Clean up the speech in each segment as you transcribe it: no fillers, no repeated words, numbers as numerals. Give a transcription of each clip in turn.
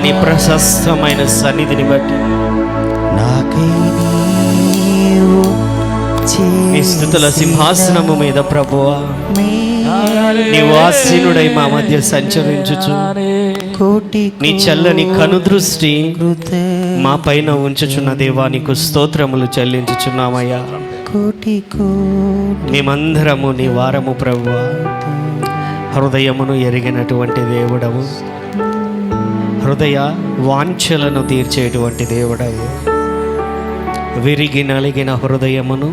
నీ ప్రశస్తమైన సన్నిధిని బట్టి నీ స్తుతుల సింహాసనము మీద ప్రభువా నీవు ఆసీనుడై మా మధ్య సంచరించుచు నీ చల్లని కనుదృష్టి మా పైన ఉంచుచున్న దేవా నీకు స్తోత్రములు చెల్లించుచున్నామయ్యా. మేమందరము నీ వారము ప్రభువా, హృదయమును ఎరిగినటువంటి దేవుడవు, హృదయ వాంఛలను తీర్చేటువంటి దేవుడవు, విరిగి నలిగిన హృదయమును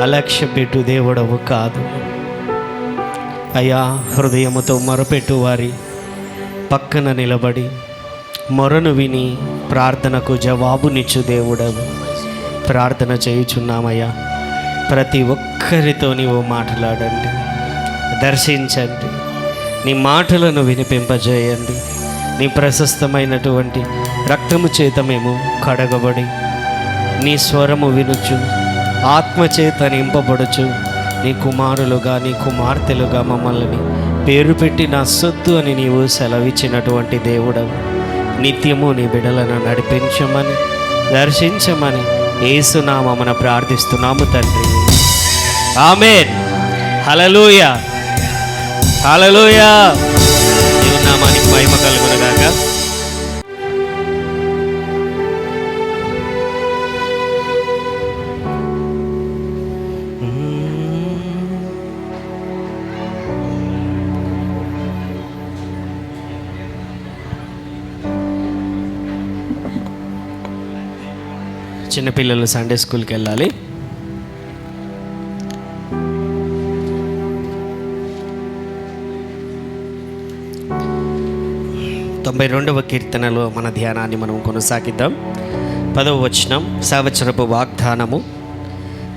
అలక్ష్యపెట్టు దేవుడవు కాదు అయ్యా. హృదయముతో మొరపెట్టు వారి పక్కన నిలబడి మొరను విని ప్రార్థనకు జవాబునిచ్చు దేవుడవు. ప్రార్థన చేయుచున్నామయ్యా. ప్రతి ఒక్కరితో నీవు మాట్లాడండి, దర్శించండి, నీ మాటలను వినిపింపజేయండి. నీ ప్రశస్తమైనటువంటి రక్తము చేత మేము కడగబడి నీ స్వరము వినుచు ఆత్మచేత నింపబడుచు నీ కుమారులుగా నీ కుమార్తెలుగా మమ్మల్ని పేరు పెట్టి నా సొత్తు అని నీవు సెలవిచ్చినటువంటి దేవుడవు. నిత్యము నీ బిడ్డలను నడిపించమని దర్శించమని యేసునామమున ప్రార్థిస్తున్నాము తండ్రి. ఆమేన్. హల్లెలూయా, హల్లెలూయా. నీ నామానికి మహిమ కలుగునుగాక. చిన్నపిల్లలు సండే స్కూల్కి వెళ్ళాలి. తొంభై 92వ కీర్తనలో మన ధ్యానాన్ని మనం కొనసాగిద్దాం. 10వ వచనం, సంవత్సరపు వాగ్దానము.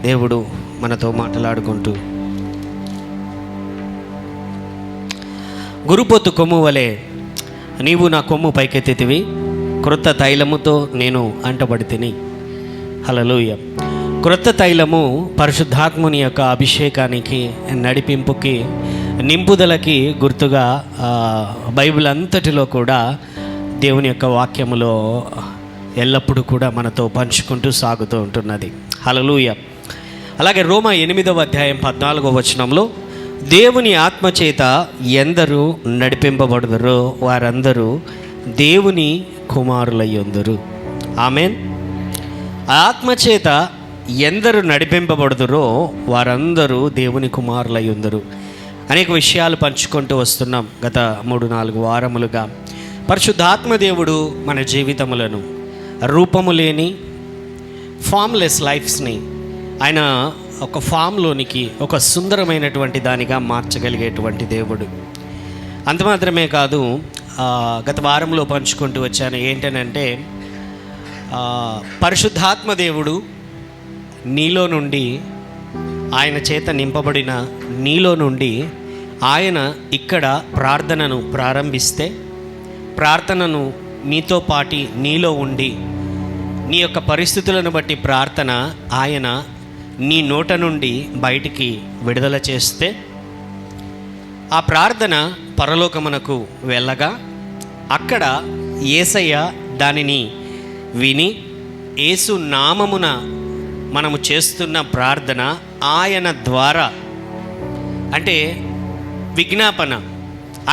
దేవుడు మనతో మాట్లాడుకుంటూ, గురుపోతు కొమ్ము వలె నీవు నా కొమ్ము పైకెత్తితివి, క్రొత్త తైలముతో నేను అంటబడితిని. హల్లెలూయా. క్రొత్త తైలము పరిశుద్ధాత్ముని యొక్క అభిషేకానికి, నడిపింపుకి, నింపుదలకి గుర్తుగా బైబిల్ అంతటిలో కూడా దేవుని యొక్క వాక్యములో ఎల్లప్పుడూ కూడా మనతో పంచుకుంటూ సాగుతూ ఉంటున్నది. హల్లెలూయా. అలాగే రోమా 8వ అధ్యాయం 14వ వచనంలో, దేవుని ఆత్మచేత ఎందరూ నడిపింపబడుదురో వారందరూ దేవుని కుమారులయ్యుందురు. ఆమేన్. ఆత్మచేత ఎందరు నడిపింపబడుదురో వారందరూ దేవుని కుమారులయ్యుందురు. అనేక విషయాలు పంచుకుంటూ వస్తున్నాం గత 3-4 వారములుగా. పరిశుద్ధాత్మ దేవుడు మన జీవితములను రూపము లేని ఫామ్లెస్ లైఫ్స్ని ఆయన ఒక ఫామ్లోనికి ఒక సుందరమైనటువంటి దానిగా మార్చగలిగేటువంటి దేవుడు. అంత మాత్రమే కాదు, గత వారంలో పంచుకుంటూ వచ్చాను ఏంటనంటే, పరిశుద్ధాత్మ దేవుడు నీలో నుండి, ఆయన చేత నింపబడిన నీలో నుండి ఆయన ఇక్కడ ప్రార్థనను ప్రారంభిస్తే, ప్రార్థనను నీతో పాటి నీలో ఉండి నీ యొక్క పరిస్థితులను బట్టి ప్రార్థన ఆయన నీ నోట నుండి బయటికి విడుదల చేస్తే, ఆ ప్రార్థన పరలోకమునకు వెళ్ళగా అక్కడ యేసయ్య దానిని విని, యేసు నామమున మనము చేస్తున్న ప్రార్థన ఆయన ద్వారా, అంటే విజ్ఞాపన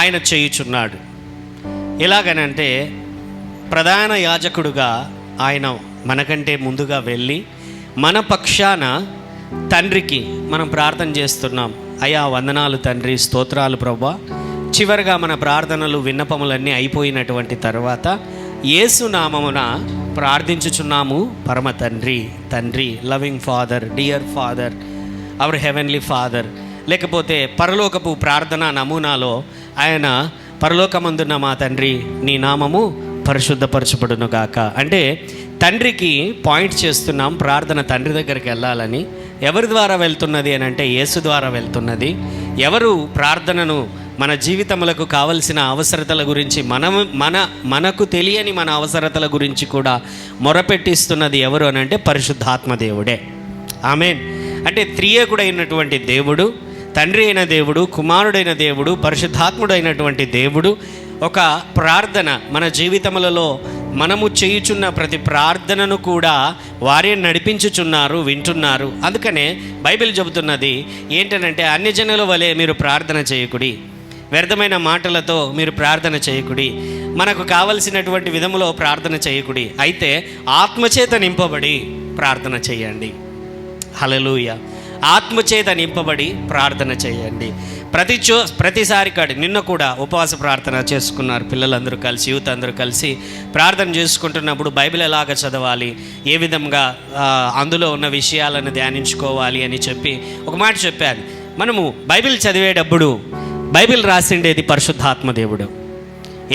ఆయన చేయుచున్నాడు. ఎలాగనంటే, ప్రధాన యాజకుడుగా ఆయన మనకంటే ముందుగా వెళ్ళి మన పక్షాన తండ్రికి మనం ప్రార్థన చేస్తున్నాం. అయ్యా వందనాలు తండ్రి, స్తోత్రాలు ప్రభువా. చివరిగా మన ప్రార్థనలు విన్నపములన్నీ అయిపోయినటువంటి తర్వాత యేసు నామమున ప్రార్థించుచున్నాము. పరమ తండ్రి, తండ్రి, loving father, dear father, hour heavenly father. లేకపోతే పరలోకపు ప్రార్థన నమూనాలో ఆయన పరలోకమందున్న మా తండ్రి నీ నామము పరిశుద్ధపరచబడునుగాక. అంటే తండ్రికి పాయింట్ చేస్తున్నాం. ప్రార్థన తండ్రి దగ్గరికి వెళ్ళాలని. ఎవరి ద్వారా వెళ్తున్నది అని అంటే యేసు ద్వారా వెళ్తున్నది. ఎవరు ప్రార్థనను మన జీవితములకు కావలసిన అవసరతల గురించి మనకు తెలియని మన అవసరతల గురించి కూడా మొరపెట్టిస్తున్నది ఎవరు అని అంటే పరిశుద్ధాత్మ దేవుడే. ఆమేన్. అంటే త్రియేకుడైనటువంటి దేవుడు, తండ్రి అయిన దేవుడు, కుమారుడైన దేవుడు, పరిశుద్ధాత్ముడైనటువంటి దేవుడు ఒక ప్రార్థన మన జీవితములలో మనము చేయుచున్న ప్రతి ప్రార్థనను కూడా వారే నడిపించుచున్నారు, వింటున్నారు. అందుకనే బైబిల్ చెబుతున్నది ఏంటనంటే, అన్యజనుల వలె మీరు ప్రార్థన చేయకుడి, వ్యర్థమైన మాటలతో మీరు ప్రార్థన చేయకుడి, మనకు కావలసినటువంటి విధములో ప్రార్థన చేయకుడి, అయితే ఆత్మచేత నింపబడి ప్రార్థన చేయండి. హల్లెలూయా. ఆత్మచేత నింపబడి ప్రార్థన చేయండి. ప్రతిసారి నిన్న కూడా ఉపవాస ప్రార్థన చేసుకున్నారు పిల్లలందరూ కలిసి, యూత్ అందరూ కలిసి ప్రార్థన చేసుకుంటున్నప్పుడు బైబిల్ ఎలాగ చదవాలి, ఏ విధంగా అందులో ఉన్న విషయాలను ధ్యానించుకోవాలి అని చెప్పి ఒక మాట చెప్పాను. మనము బైబిల్ చదివేటప్పుడు బైబిల్ రాసిండేది పరిశుద్ధాత్మ దేవుడు.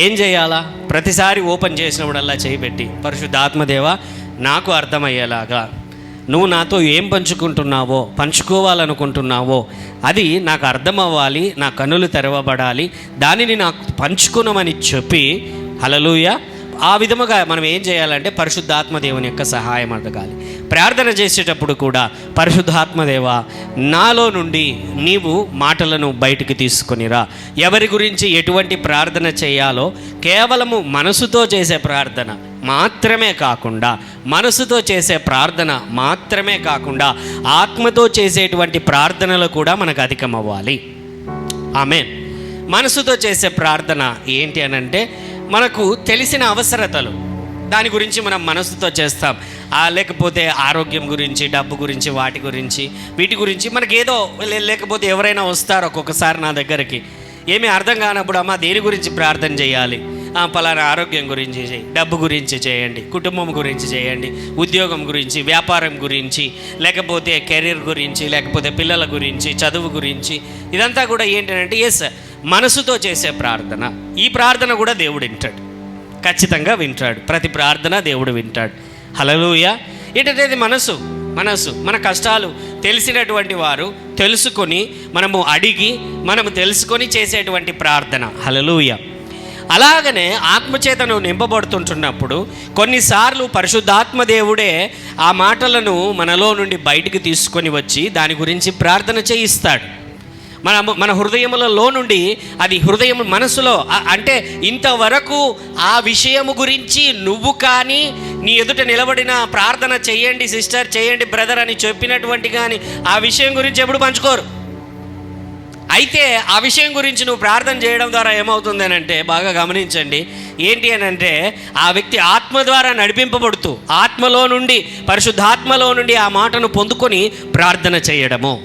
ఏం చేయాలా? ప్రతిసారి ఓపెన్ చేసినప్పుడల్లా చేయబెట్టి, పరిశుద్ధాత్మదేవా నాకు అర్థమయ్యేలాగా నువ్వు నాతో ఏం పంచుకోవాలనుకుంటున్నావో అది నాకు అర్థం అవ్వాలి, నా కన్నులు తెరవబడాలి, దానిని నాకు పంచుకునమని చెప్పి, హల్లెలూయా, ఆ విధముగా మనం ఏం చేయాలంటే పరిశుద్ధాత్మ దేవుని యొక్క సహాయం అడగాలి. ప్రార్థన చేసేటప్పుడు కూడా పరిశుద్ధాత్మదేవా నాలో నుండి నీవు మాటలను బయటికి తీసుకొనిరా. ఎవరి గురించి ఎటువంటి ప్రార్థన చేయాలో కేవలము మనసుతో చేసే ప్రార్థన మాత్రమే కాకుండా, ఆత్మతో చేసేటువంటి ప్రార్థనలు కూడా మనకు అధికమవ్వాలి. ఆమేన్. మనసుతో చేసే ప్రార్థన ఏంటి అనంటే, మనకు తెలిసిన అవసరతలు దాని గురించి మనం మనసుతో చేస్తాం. లేకపోతే ఆరోగ్యం గురించి, డబ్బు గురించి, వీటి గురించి మనకేదో, లేకపోతే ఎవరైనా వస్తారు ఒక్కొక్కసారి నా దగ్గరికి, ఏమీ అర్థం కానప్పుడు, అమ్మ దేని గురించి ప్రార్థన చేయాలి, పలానా ఆరోగ్యం గురించి చేయి, డబ్బు గురించి చేయండి, కుటుంబం గురించి చేయండి, ఉద్యోగం గురించి, వ్యాపారం గురించి, లేకపోతే కెరీర్ గురించి, లేకపోతే పిల్లల గురించి, చదువు గురించి, ఇదంతా కూడా ఏంటంటే మనసుతో చేసే ప్రార్థన. ఈ ప్రార్థన కూడా దేవుడు వింటాడు, ఖచ్చితంగా వింటాడు. ప్రతి ప్రార్థన దేవుడు వింటాడు. హల్లెలూయా. ఏంటంటే మనసు మన కష్టాలు తెలిసినటువంటి వారు తెలుసుకొని, మనము అడిగి, మనము తెలుసుకొని చేసేటువంటి ప్రార్థన. హల్లెలూయా. అలాగనే ఆత్మచేతను నింపబడుతుంటున్నప్పుడు కొన్నిసార్లు పరిశుద్ధాత్మ దేవుడే ఆ మాటలను మనలో నుండి బయటికి తీసుకొని వచ్చి దాని గురించి ప్రార్థన చేయిస్తాడు. మన హృదయములలో నుండి, అది హృదయం మనసులో, అంటే ఇంతవరకు ఆ విషయము గురించి నువ్వు కానీ, నీ ఎదుట నిలబడిన ప్రార్థన చేయండి సిస్టర్, చేయండి బ్రదర్ అని చెప్పినటువంటి కానీ ఆ విషయం గురించి ఎప్పుడు పంచుకోరు. అయితే ఆ విషయం గురించి నువ్వు ప్రార్థన చేయడం ద్వారా ఏమవుతుంది అని అంటే, బాగా గమనించండి, ఏంటి అని అంటే, ఆ వ్యక్తి ఆత్మ ద్వారా నడిపింపబడుతూ, ఆత్మలో నుండి, పరిశుద్ధాత్మలో నుండి ఆ మాటను పొందుకొని ప్రార్థన చేయడము.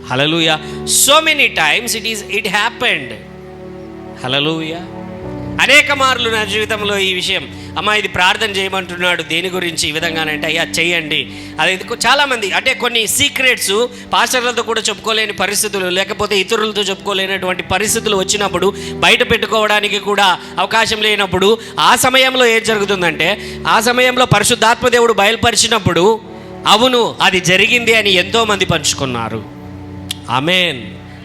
Hallelujah. So many times it happened. Hallelujah. అనేక మార్లు నా జీవితంలో ఈ విషయం, అమ్మ ఇది ప్రార్థన చేయమంటున్నాడు, దేని గురించి, ఈ విధంగానంటే, అయ్యా చెయ్యండి. అది చాలామంది అంటే కొన్ని సీక్రెట్స్ పాస్టర్లతో కూడా చెప్పుకోలేని పరిస్థితులు, లేకపోతే ఇతరులతో చెప్పుకోలేనటువంటి పరిస్థితులు వచ్చినప్పుడు, బయట పెట్టుకోవడానికి కూడా అవకాశం లేనప్పుడు, ఆ సమయంలో ఏం జరుగుతుందంటే, ఆ సమయంలో పరిశుద్ధాత్మ దేవుడు బయలుపరిచినప్పుడు, అవును అది జరిగింది అని ఎంతోమంది పంచుకున్నారు. ఆమేన్.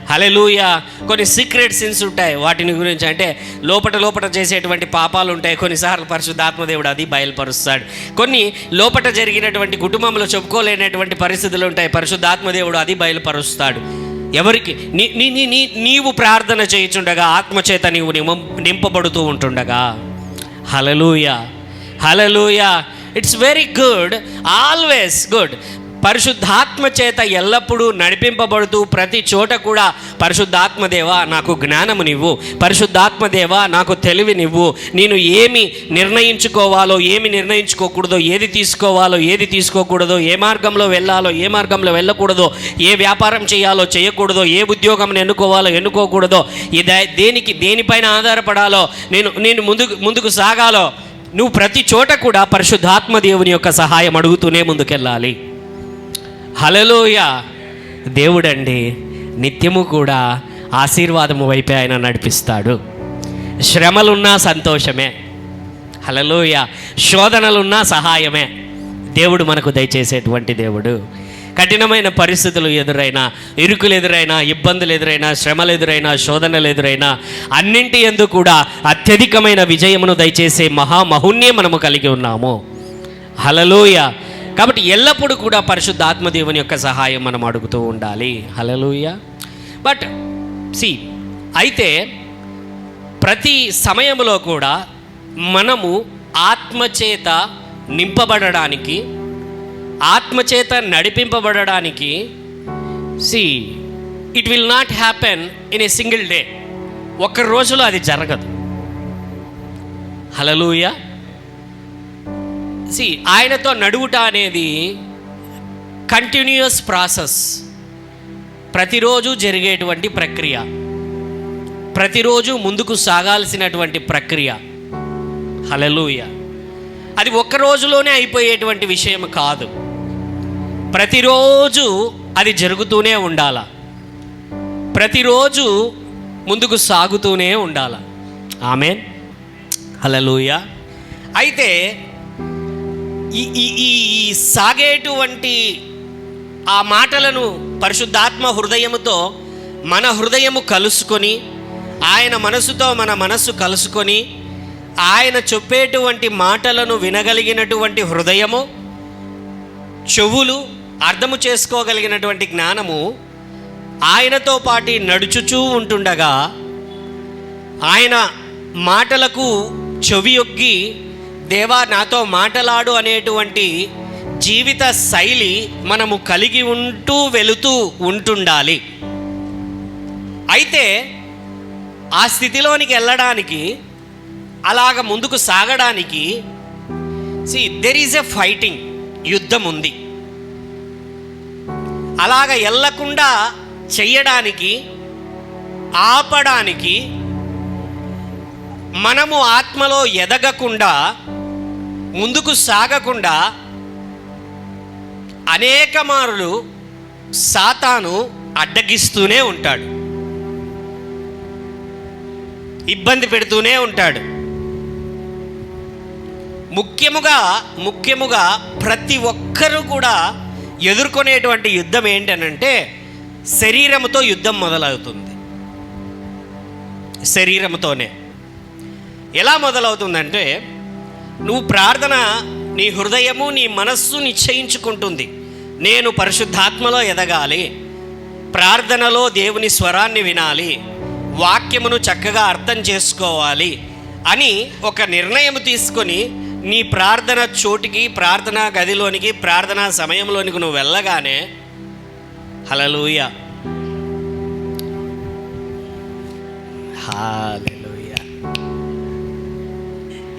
హల్లెలూయా. కొన్ని సీక్రెట్ సిన్స్ ఉంటాయి, వాటిని గురించి అంటే లోపట చేసేటువంటి పాపాలు ఉంటాయి. కొన్నిసార్లు పరిశుద్ధాత్మదేవుడు అది బయలుపరుస్తాడు. కొన్ని లోపట జరిగినటువంటి కుటుంబంలో చెప్పుకోలేనటువంటి పరిస్థితులు ఉంటాయి, పరిశుద్ధాత్మదేవుడు అది బయలుపరుస్తాడు. ఎవరికి నీవు ప్రార్థన చేయుచుండగా, ఆత్మచేత నీవు నింపబడుతూ ఉంటుండగా. Hallelujah. Hallelujah. It's very good, always good. పరిశుద్ధాత్మ చేత ఎల్లప్పుడూ నడిపింపబడుతూ ప్రతి చోట కూడా, పరిశుద్ధాత్మదేవా నాకు జ్ఞానము నివ్వు, పరిశుద్ధాత్మదేవా నాకు తెలివి నివ్వు, నేను ఏమి నిర్ణయించుకోవాలో, ఏమి నిర్ణయించుకోకూడదో, ఏది తీసుకోవాలో, ఏది తీసుకోకూడదో, ఏ మార్గంలో వెళ్ళాలో, ఏ మార్గంలో వెళ్ళకూడదో, ఏ వ్యాపారం చేయాలో, చేయకూడదో, ఏ ఉద్యోగం ఎన్నుకోవాలో, ఎన్నుకోకూడదో, దేనిపైన ఆధారపడాలో, నేను ముందుకు సాగాలో, నువ్వు ప్రతి చోట కూడా పరిశుద్ధాత్మ దేవుని యొక్క సహాయం అడుగుతూనే ముందుకెళ్ళాలి. హల్లెలూయా. దేవుడండి నిత్యము కూడా ఆశీర్వాదము వైపే ఆయన నడిపిస్తాడు. శ్రమలున్నా సంతోషమే. హల్లెలూయా. శోధనలున్నా సహాయమే. దేవుడు మనకు దయచేసేటువంటి దేవుడు. కఠినమైన పరిస్థితులు ఎదురైనా, ఇరుకులు ఎదురైనా, ఇబ్బందులు ఎదురైనా, శ్రమలు ఎదురైనా, శోధనలు ఎదురైనా, అన్నింటి యందు కూడా అత్యధికమైన విజయమును దయచేసే మహామహుణ్యం మనము కలిగి ఉన్నాము. హల్లెలూయా. కాబట్టి ఎల్లప్పుడూ కూడా పరిశుద్ధాత్మదేవుని యొక్క సహాయం మనం అడుగుతూ ఉండాలి. హల్లెలూయా. బట్ అయితే ప్రతి సమయంలో కూడా మనము ఆత్మచేత నింపబడడానికి, ఆత్మచేత నడిపింపబడడానికి it will not happen in a single day. ఒక్క రోజులో అది జరగదు. హల్లెలూయా. ఆయనతో నడువుట అనేది కంటిన్యూయస్ ప్రాసెస్, ప్రతిరోజు జరిగేటువంటి ప్రక్రియ, ప్రతిరోజు ముందుకు సాగాల్సినటువంటి ప్రక్రియ. హల్లెలూయా. అది ఒక్క రోజులోనే అయిపోయేటువంటి విషయం కాదు. ప్రతిరోజు అది జరుగుతూనే ఉండాల, ప్రతిరోజు ముందుకు సాగుతూనే ఉండాల. ఆమేన్. హల్లెలూయా. అయితే ఈ సాగేటువంటి ఆ మాటలను పరిశుద్ధాత్మ హృదయముతో మన హృదయము కలుసుకొని, ఆయన మనసుతో మన మనస్సు కలుసుకొని, ఆయన చెప్పేటువంటి మాటలను వినగలిగినటువంటి హృదయము, చెవులు అర్థము చేసుకోగలిగినటువంటి జ్ఞానము ఆయనతో పాటు నడుచుచూ ఉంటుండగా, ఆయన మాటలకు చెవియొగ్గి దేవా నాతో మాటలాడు అనేటువంటి జీవిత శైలి మనము కలిగి వెళుతూ ఉంటుండాలి. అయితే ఆ స్థితిలోనికి వెళ్ళడానికి, అలాగ ముందుకు సాగడానికి దెర్ ఈజ్ ఎ ఫైటింగ్, యుద్ధం ఉంది. అలాగ వెళ్ళకుండా చెయ్యడానికి, ఆపడానికి, మనము ఆత్మలో ఎదగకుండా ముందుకు సాగకుండా అనేక మారులు సాతాను అడ్డగిస్తూనే ఉంటాడు, ఇబ్బంది పెడుతూనే ఉంటాడు. ముఖ్యముగా ప్రతి ఒక్కరూ కూడా ఎదుర్కొనేటువంటి యుద్ధం ఏంటనంటే శరీరముతో యుద్ధం మొదలవుతుంది. శరీరముతోనే. ఎలా మొదలవుతుందంటే, నువ్వు ప్రార్థన, నీ హృదయము నీ మనస్సు నిశ్చయించుకుంటుంది, నేను పరిశుద్ధాత్మలో ఎదగాలి, ప్రార్థనలో దేవుని స్వరాన్ని వినాలి, వాక్యమును చక్కగా అర్థం చేసుకోవాలి అని ఒక నిర్ణయం తీసుకొని నీ ప్రార్థన చోటికి, ప్రార్థనా గదిలోనికి, ప్రార్థనా సమయంలోనికి నువ్వు వెళ్ళగానే హల్లెలూయా, హల్లెలూయా,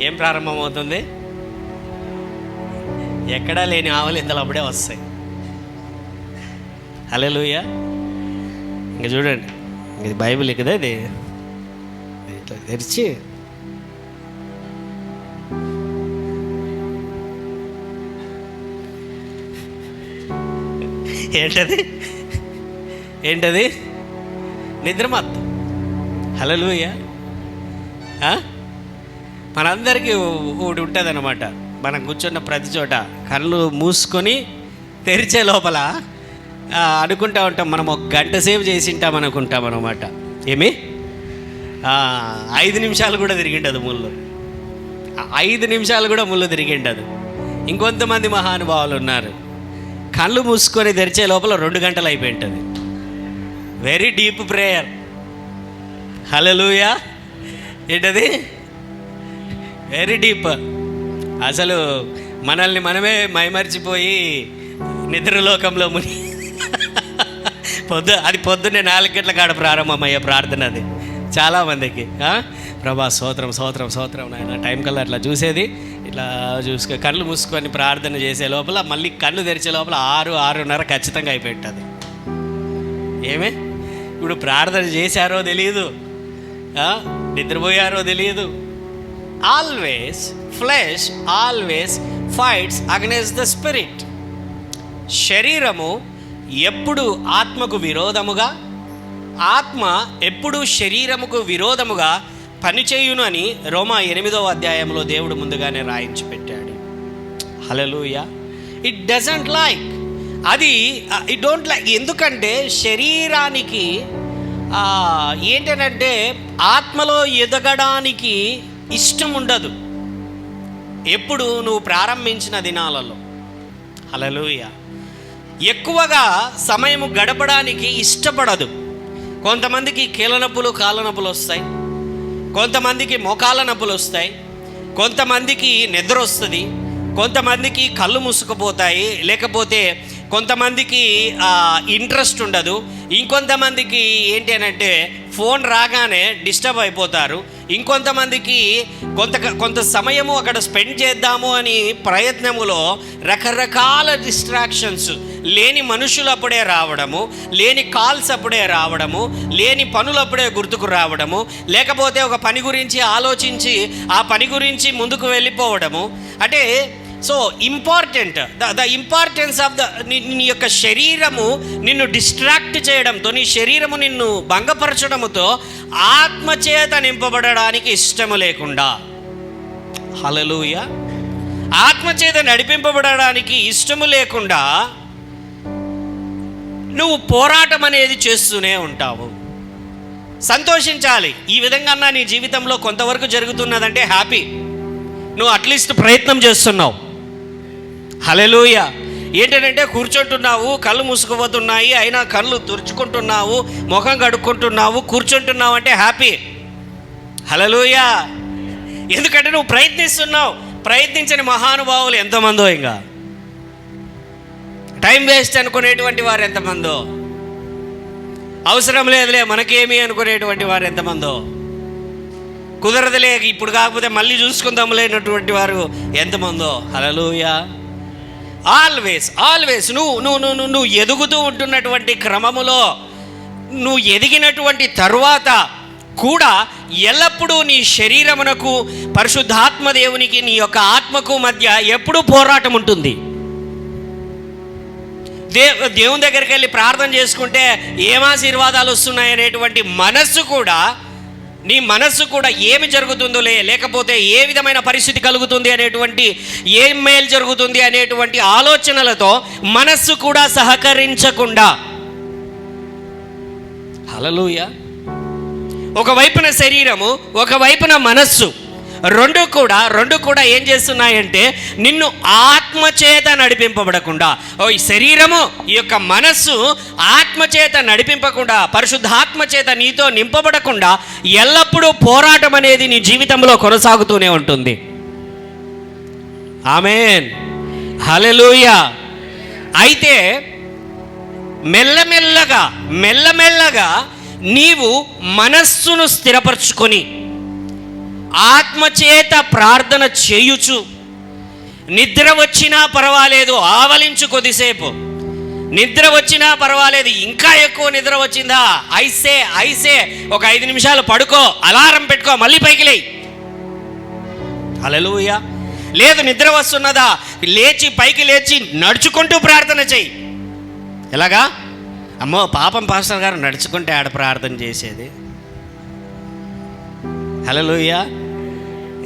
ఏం ప్రారంభమవుతుంది? ఎక్కడా లేని ఆవులు ఇంతలో అప్పుడే వస్తాయి. హల్లెలూయా. ఇంకా చూడండి, ఇది బైబిల్ కదా, ఇది ఇట్లా తెరిచి ఏంటది నిద్రమత్తు. హల్లెలూయా. మనందరికీ ఒకటి ఉంటుంది అన్నమాట. మనం కూర్చున్న ప్రతి చోట కళ్ళు మూసుకొని తెరిచే లోపల అనుకుంటా ఉంటాం, మనం ఒక గంట సేపు చేసి ఉంటాం అనుకుంటాం అన్నమాట. ఏమి 5 నిమిషాలు కూడా తిరిగిండదు ముళ్ళు, 5 నిమిషాలు కూడా ముళ్ళు తిరిగిండదు. ఇంకొంతమంది మహానుభావులు ఉన్నారు, కళ్ళు మూసుకొని తెరిచే లోపల 2 గంటలు అయిపోయి ఉంటుంది. Very deep prayer. హల్లెలూయా. ఏంటది? Very deep. అసలు మనల్ని మనమే మైమర్చిపోయి నిద్రలోకంలో ముని అది పొద్దున్నే 4 గంటల కాడ ప్రారంభమయ్యే ప్రార్థన అది చాలామందికి. ప్రభా స్తోత్రం స్తోత్రం స్తోత్రం నాయన, టైం కల్లా అట్లా చూసేది, ఇట్లా కళ్ళు మూసుకొని ప్రార్థన చేసే లోపల మళ్ళీ కళ్ళు తెరిచే లోపల 6-6:30 ఖచ్చితంగా అయిపోయి ఉంటుంది. ఏమే ఇప్పుడు ప్రార్థన చేశారో తెలియదు, నిద్రపోయారో తెలియదు. Always flesh always fights against the spirit. శరీరము ఎప్పుడు ఆత్మకు విరోధముగా, ఆత్మ ఎప్పుడు శరీరముకు విరోధముగా పనిచేయును అని రోమా 8వ అధ్యాయంలో దేవుడు ముందుగానే రాయించి పెట్టాడు. హల్లెలూయా. ఇట్ డజంట్ లైక్, అది ఇట్ డోంట్ లైక్. ఎందుకంటే శరీరానికి ఏంటంటే ఆత్మలో ఎదగడానికి ఇష్టం ఉండదు ఎప్పుడు నువ్వు ప్రారంభించిన దినాలలో. హల్లెలూయా. ఎక్కువగా సమయము గడపడానికి ఇష్టపడదు. కొంతమందికి కీళ్ళ నొప్పులు, కాళ్ళ నొప్పులు వస్తాయి. కొంతమందికి మోకాళ్ళ నొప్పులు వస్తాయి, కొంతమందికి నిద్ర వస్తుంది, కొంతమందికి కళ్ళు మూసుకుపోతాయి, లేకపోతే కొంతమందికి ఇంట్రెస్ట్ ఉండదు, ఇంకొంతమందికి ఏంటి అంటే ఫోన్ రాగానే డిస్టర్బ్ అయిపోతారు, ఇంకొంతమందికి కొంత సమయము అక్కడ స్పెండ్ చేద్దాము అని ప్రయత్నములో రకరకాల డిస్ట్రాక్షన్స్, లేని మనుషులు అప్పుడే రావడము, లేని కాల్స్ అప్పుడే రావడము, లేని పనులు అప్పుడే గుర్తుకు రావడము, లేకపోతే ఒక పని గురించి ఆలోచించి ఆ పని గురించి ముందుకు వెళ్ళిపోవడము. అంటే so important the importance of నీ యొక్క శరీరము నిన్ను డిస్ట్రాక్ట్ చేయడంతో, నీ శరీరము నిన్ను భంగపరచడంతో ఆత్మచేత నింపబడడానికి ఇష్టము లేకుండా, హల్లెలూయా, ఆత్మచేత నడిపింపబడడానికి ఇష్టము లేకుండా నువ్వు పోరాటం అనేది చేస్తూనే ఉంటావు. సంతోషించాలి. ఈ విధంగా నీ జీవితంలో కొంతవరకు జరుగుతున్నదంటే హ్యాపీ, నువ్వు అట్లీస్ట్ ప్రయత్నం చేస్తున్నావు. హల్లెలూయా. ఏంటంటే కూర్చుంటున్నావు, కళ్ళు మూసుకుపోతున్నాయి, అయినా కళ్ళు తుడుచుకుంటున్నావు, ముఖం కడుక్కుంటున్నావు, కూర్చుంటున్నావు అంటే హ్యాపీ. హల్లెలూయా. ఎందుకంటే నువ్వు ప్రయత్నిస్తున్నావు. ప్రయత్నించని మహానుభావులు ఎంతమందో, ఇంకా టైం వేస్ట్ అనుకునేటువంటి వారు ఎంతమందో, అవసరం లేదులే మనకేమి అనుకునేటువంటి వారు ఎంతమందో, కుదరదులే ఇప్పుడు కాకపోతే మళ్ళీ చూసుకుందాంలేనటువంటి వారు ఎంతమందో. హల్లెలూయా. ఆల్వేస్ నువ్వు ఎదుగుతూ ఉంటున్నటువంటి క్రమములో, నువ్వు ఎదిగినటువంటి తరువాత కూడా ఎల్లప్పుడూ నీ శరీరమునకు పరిశుద్ధాత్మ దేవునికి నీ యొక్క ఆత్మకు మధ్య ఎప్పుడూ పోరాటం ఉంటుంది. దేవుని దగ్గరికి వెళ్ళి ప్రార్థన చేసుకుంటే ఏం ఆశీర్వాదాలు వస్తున్నాయనేటువంటి మనస్సు కూడా, నీ మనస్సు కూడా ఏమి జరుగుతుందో లేకపోతే ఏ విధమైన పరిస్థితి కలుగుతుంది అనేటువంటి, ఏం మేలు జరుగుతుంది అనేటువంటి ఆలోచనలతో మనస్సు కూడా సహకరించకుండా, హల్లెలూయా, ఒకవైపున శరీరము ఒకవైపున మనస్సు రెండు కూడా ఏం చేస్తున్నాయంటే నిన్ను ఆత్మచేత నడిపింపబడకుండా, ఈ శరీరము ఈ యొక్క మనస్సు ఆత్మచేత నడిపింపకుండా, పరిశుద్ధాత్మచేత నీతో నింపబడకుండా ఎల్లప్పుడూ పోరాటం అనేది నీ జీవితంలో కొనసాగుతూనే ఉంటుంది. ఆమేన్, హల్లెలూయా. అయితే మెల్లమెల్లగా నీవు మనస్సును స్థిరపరచుకొని ఆత్మచేత ప్రార్థన చేయుచు, నిద్ర వచ్చినా పర్వాలేదు ఆవలించు, కొద్దిసేపు నిద్ర వచ్చినా పర్వాలేదు, ఇంకా ఎక్కువ నిద్ర వచ్చిందా ఐసే ఒక 5 నిమిషాలు పడుకో, అలారం పెట్టుకో, మళ్ళీ పైకి లేయి. హల్లెలూయా. లేదు నిద్ర వస్తున్నదా, పైకి లేచి నడుచుకుంటూ ప్రార్థన చెయ్యి. ఎలాగా? అమ్మో పాపం పాస్టర్ గారు నడుచుకుంటే ఆడ ప్రార్థన చేసేది. హల్లెలూయా.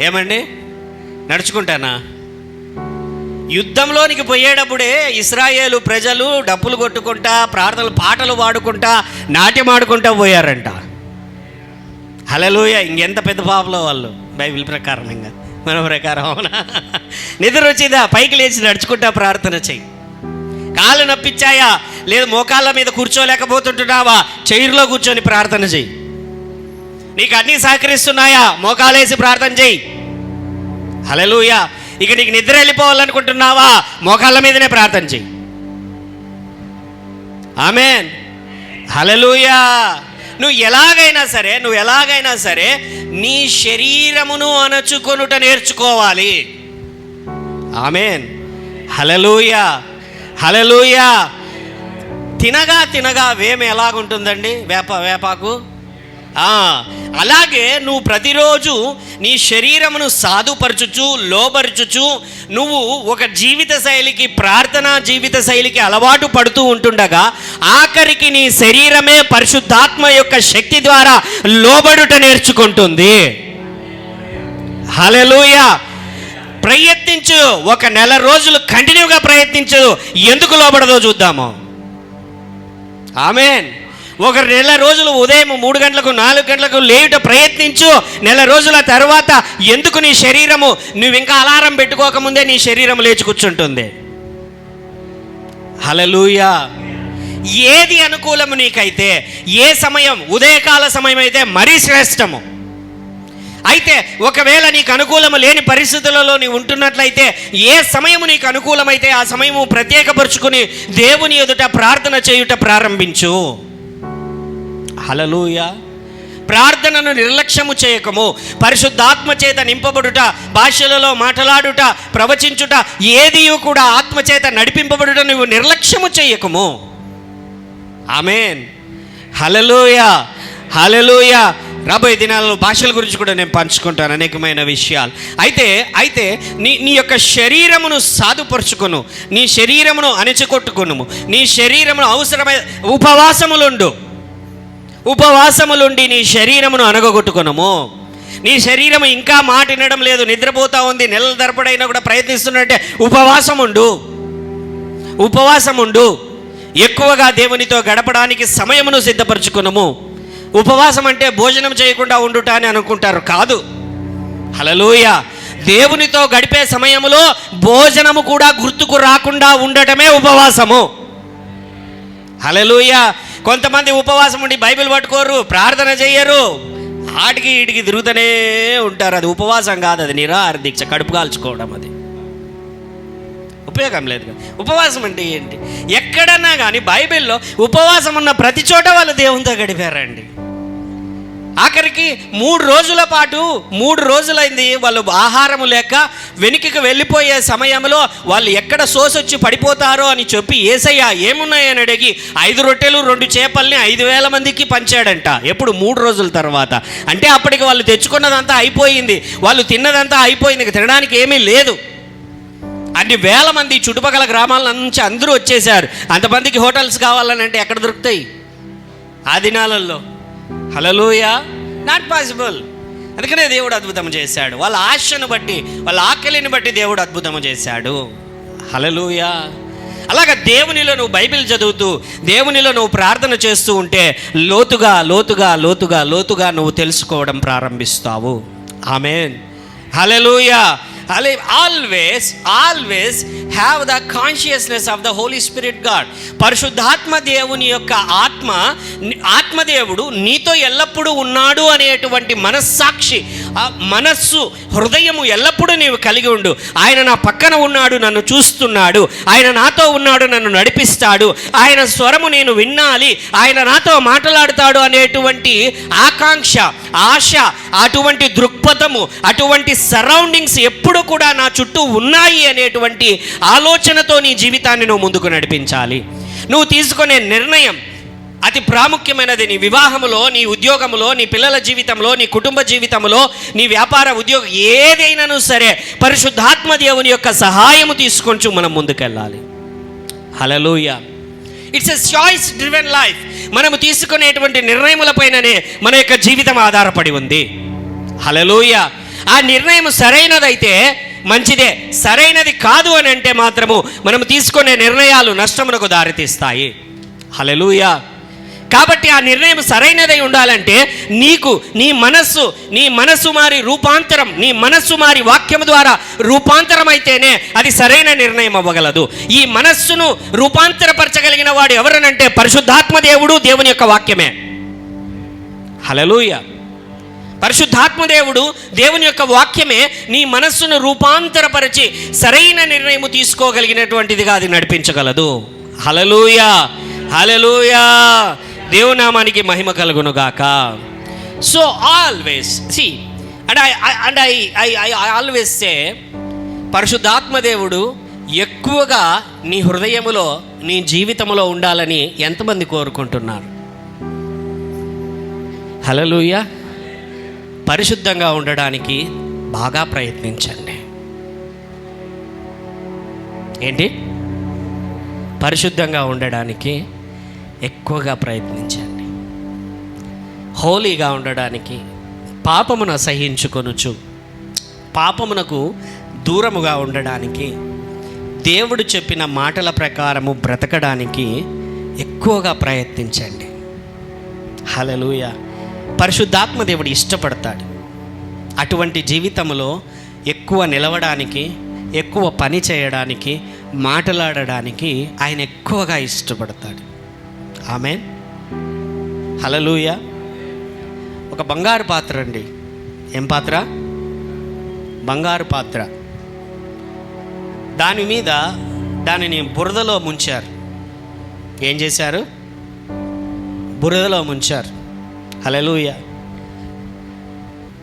ఏమండి నడుచుకుంటానా? యుద్ధంలోనికి పోయేటప్పుడే ఇశ్రాయేలు ప్రజలు డప్పులు కొట్టుకుంటా, పాటలు పాడుకుంటా, నాట్యం ఆడుకుంటా పోయారంట. హల్లెలూయా. ఇంకెంత పెద్ద పాపలో వాళ్ళు బైబిల్ ప్రకారం, ఇంకా మన ప్రకారం. అవునా? నిద్ర వచ్చిందా, పైకి లేచి నడుచుకుంటా ప్రార్థన చెయ్యి. కాళ్ళు నొప్పించాయా, లేదు మోకాళ్ళ మీద కూర్చోలేకపోతుంటున్నావా, చైర్లో కూర్చొని ప్రార్థన చెయ్యి. నీకు అన్నీ సహకరిస్తున్నాయా, మోకాలేసి ప్రార్థన చెయ్యి. హల్లెలూయా. ఇక నీకు నిద్ర వెళ్ళిపోవాలనుకుంటున్నావా, మోకాళ్ళ మీదనే ప్రార్థన చెయ్యి. ఆమేన్, హల్లెలూయా. నువ్వు ఎలాగైనా సరే నీ శరీరమును అణచుకొనుట నేర్చుకోవాలి. ఆమేన్, హల్లెలూయా, హల్లెలూయా. తినగా వేమ ఎలాగుంటుందండి, వేపాకు అలాగే నువ్వు ప్రతిరోజు నీ శరీరమును సాధుపరచుచు, లోబరుచుచు నువ్వు ఒక జీవిత శైలికి, ప్రార్థనా జీవిత శైలికి అలవాటు పడుతూ ఉంటుండగా ఆఖరికి నీ శరీరమే పరిశుద్ధాత్మ యొక్క శక్తి ద్వారా లోబడుట నేర్చుకుంటుంది. హల్లెలూయా. ప్రయత్నించు, ఒక నెల రోజులు కంటిన్యూగా ప్రయత్నించు, ఎందుకు లోబడదో చూద్దాము. ఆమేన్. ఒక నెల రోజులు ఉదయం 3 గంటలకు 4 గంటలకు లేయుట ప్రయత్నించు. నెల రోజుల తర్వాత ఎందుకు నీ శరీరము, నువ్వు ఇంకా అలారం పెట్టుకోకముందే నీ శరీరం లేచి కూర్చుంటుంది. హల్లెలూయా. ఏది అనుకూలము నీకైతే, ఏ సమయం, ఉదయకాల సమయం అయితే మరీ శ్రేష్టము. అయితే ఒకవేళ నీకు అనుకూలము లేని పరిస్థితులలో నీవు ఉంటున్నట్లయితే, ఏ సమయము నీకు అనుకూలమైతే ఆ సమయము ప్రత్యేకపరుచుకుని దేవుని ఎదుట ప్రార్థన చేయుట ప్రారంభించు. హల్లెలూయా. ప్రార్థనను నిర్లక్ష్యము చేయకము. పరిశుద్ధాత్మ చేత నింపబడుట, భాషలలో మాట్లాడుట, ప్రవచించుట, ఏది కూడా ఆత్మచేత నడిపింపబడుట నువ్వు నిర్లక్ష్యము చేయకము. ఆమేన్. హల్లెలూయా, హల్లెలూయా. రాబోయే దినాలలో భాషల గురించి కూడా నేను పంచుకుంటాను అనేకమైన విషయాలు. అయితే నీ యొక్క శరీరమును సాధుపరుచుకొను, నీ శరీరమును అణిచికొట్టుకొనుము, నీ శరీరమును అవసరమైన ఉపవాసములుండి నీ శరీరమును అనగొట్టుకొనుము. నీ శరీరం ఇంకా మాట వినడం లేదు, నిద్రపోతా ఉంది, నెలల తరబడైనా కూడా ప్రయత్నిస్తున్నట్టే ఉపవాసం ఉండు. ఎక్కువగా దేవునితో గడపడానికి సమయమును సిద్ధపరచుకునము. ఉపవాసం అంటే భోజనం చేయకుండా ఉండుట అని అనుకుంటారు, కాదు. హల్లెలూయా. దేవునితో గడిపే సమయంలో భోజనము కూడా గుర్తుకు రాకుండా ఉండటమే ఉపవాసము. హల్లెలూయా. కొంతమంది ఉపవాసం ఉండి బైబిల్ పట్టుకోరు, ప్రార్థన చెయ్యరు, ఆటికి ఈటికి తిరుగుతూనే ఉంటారు. అది ఉపవాసం కాదు, అది నిరాహార దీక్ష, కడుపు కాల్చుకోవడం. అది ఉపయోగం లేదు. ఉపవాసం అంటే ఏంటి? ఎక్కడన్నా కానీ బైబిల్లో ఉపవాసం ఉన్న ప్రతి చోట వాళ్ళు దేవునితో గడిపారండి. ఆఖరికి 3 రోజుల పాటు 3 రోజులైంది వాళ్ళు ఆహారము లేక వెనుకకి వెళ్ళిపోయే సమయంలో వాళ్ళు ఎక్కడ సోసొచ్చి పడిపోతారో అని చెప్పి యేసయ్య ఏమున్నాయని అడిగి 5 రొట్టెలు 2 చేపల్ని 5,000 మందికి పంచాడంట. ఎప్పుడు? 3 రోజుల తర్వాత. అంటే అప్పటికి వాళ్ళు తెచ్చుకున్నదంతా అయిపోయింది, వాళ్ళు తిన్నదంతా అయిపోయింది, తినడానికి ఏమీ లేదు. అన్ని వేల మంది చుట్టుపక్కల గ్రామాల నుంచి అందరూ వచ్చేసారు. అంతమందికి హోటల్స్ కావాలని అంటే ఎక్కడ దొరుకుతాయి ఆ దినాలలో? హల్లెలూయా. Not possible. అందుకనే దేవుడు అద్భుతం చేశాడు. వాళ్ళ ఆశను బట్టి, వాళ్ళ ఆకలిని బట్టి దేవుడు అద్భుతం చేశాడు. హల్లెలూయా. అలాగా దేవునిలో నువ్వు బైబిల్ చదువుతూ, దేవునిలో నువ్వు ప్రార్థన చేస్తూ ఉంటే లోతుగా లోతుగా లోతుగా లోతుగా నువ్వు తెలుసుకోవడం ప్రారంభిస్తావు. ఆమేన్. హల్లెలూయా. always have the consciousness of the Holy Spirit God. పరిశుద్ధాత్మ దేవుని యొక్క ఆత్మదేవుడు నీతో ఎల్లప్పుడూ ఉన్నాడు అనేటువంటి మనస్సాక్షి, మనస్సు, హృదయము ఎల్లప్పుడూ నీవు కలిగి ఉండు. ఆయన నా పక్కన ఉన్నాడు, నన్ను చూస్తున్నాడు, ఆయన నాతో ఉన్నాడు, నన్ను నడిపిస్తాడు, ఆయన స్వరము నేను వినాలి, ఆయన నాతో మాట్లాడుతాడు అనేటువంటి ఆకాంక్ష, ఆశ, అటువంటి దృక్పథము, అటువంటి సరౌండింగ్స్ ఎప్పుడు కూడా నా చుట్టూ ఉన్నాయి అనేటువంటి ఆలోచనతో నీ జీవితాన్ని నువ్వు ముందుకు నడిపించాలి. నువ్వు తీసుకునే నిర్ణయం అతి ప్రాముఖ్యమైనది. నీ వివాహములో, నీ ఉద్యోగములో, నీ పిల్లల జీవితంలో, నీ కుటుంబ జీవితంలో, నీ వ్యాపార ఉద్యోగం ఏదైనాను సరే పరిశుద్ధాత్మ దేవుని యొక్క సహాయము తీసుకొంచు మనం ముందుకెళ్ళాలి. హల్లెలూయా. It's a choice driven life. మనము తీసుకునేటువంటి నిర్ణయములపైననే మన యొక్క జీవితం ఆధారపడి ఉంది. హల్లెలూయా. ఆ నిర్ణయం సరైనదైతే మంచిదే, సరైనది కాదు అని అంటే మాత్రము మనము తీసుకునే నిర్ణయాలు నష్టమునకు దారితీస్తాయి. హల్లెలూయా. కాబట్టి ఆ నిర్ణయం సరైనదై ఉండాలంటే నీ మనస్సు మారి రూపాంతరం, నీ మనస్సు మారి వాక్యం ద్వారా రూపాంతరం అయితేనే అది సరైన నిర్ణయం అవ్వగలదు. ఈ మనస్సును రూపాంతరపరచగలిగిన వాడు ఎవరనంటే పరిశుద్ధాత్మ దేవుడు, దేవుని యొక్క వాక్యమే. హల్లెలూయా. పరిశుద్ధాత్మ దేవుడు, దేవుని యొక్క వాక్యమే నీ మనస్సును రూపాంతరపరిచి సరైన నిర్ణయం తీసుకోగలిగినటువంటిదిగా అది నడిపించగలదు. హల్లెలూయా, హల్లెలూయా. దేవుని నామానికి మహిమ కలుగును గాక. So always I always say, పరిశుద్ధాత్మ దేవుడు ఎక్కువగా నీ హృదయములో, నీ జీవితంలో ఉండాలని ఎంతమంది కోరుకుంటున్నారు? హల్లెలూయా. పరిశుద్ధంగా ఉండడానికి బాగా ప్రయత్నించండి. ఏంటి? పరిశుద్ధంగా ఉండడానికి ఎక్కువగా ప్రయత్నించండి. హోలీగా ఉండడానికి, పాపమును అసహించుకొనుచు, పాపమునకు దూరముగా ఉండడానికి, దేవుడు చెప్పిన మాటల ప్రకారము బ్రతకడానికి ఎక్కువగా ప్రయత్నించండి. హల్లెలూయా. పరిశుద్ధాత్మ దేవుడు ఇష్టపడతాడు. అటువంటి జీవితంలో ఎక్కువ నిలవడానికి, ఎక్కువ పని చేయడానికి, మాట్లాడడానికి ఆయన ఎక్కువగా ఇష్టపడతాడు. ఆమేన్. హల్లెలూయా. ఒక బంగారు పాత్ర అండి, ఏం పాత్ర? బంగారు పాత్ర. దాని మీద దానిని బురదలో ముంచారు. ఏం చేశారు? బురదలో ముంచారు. హల్లెలూయా.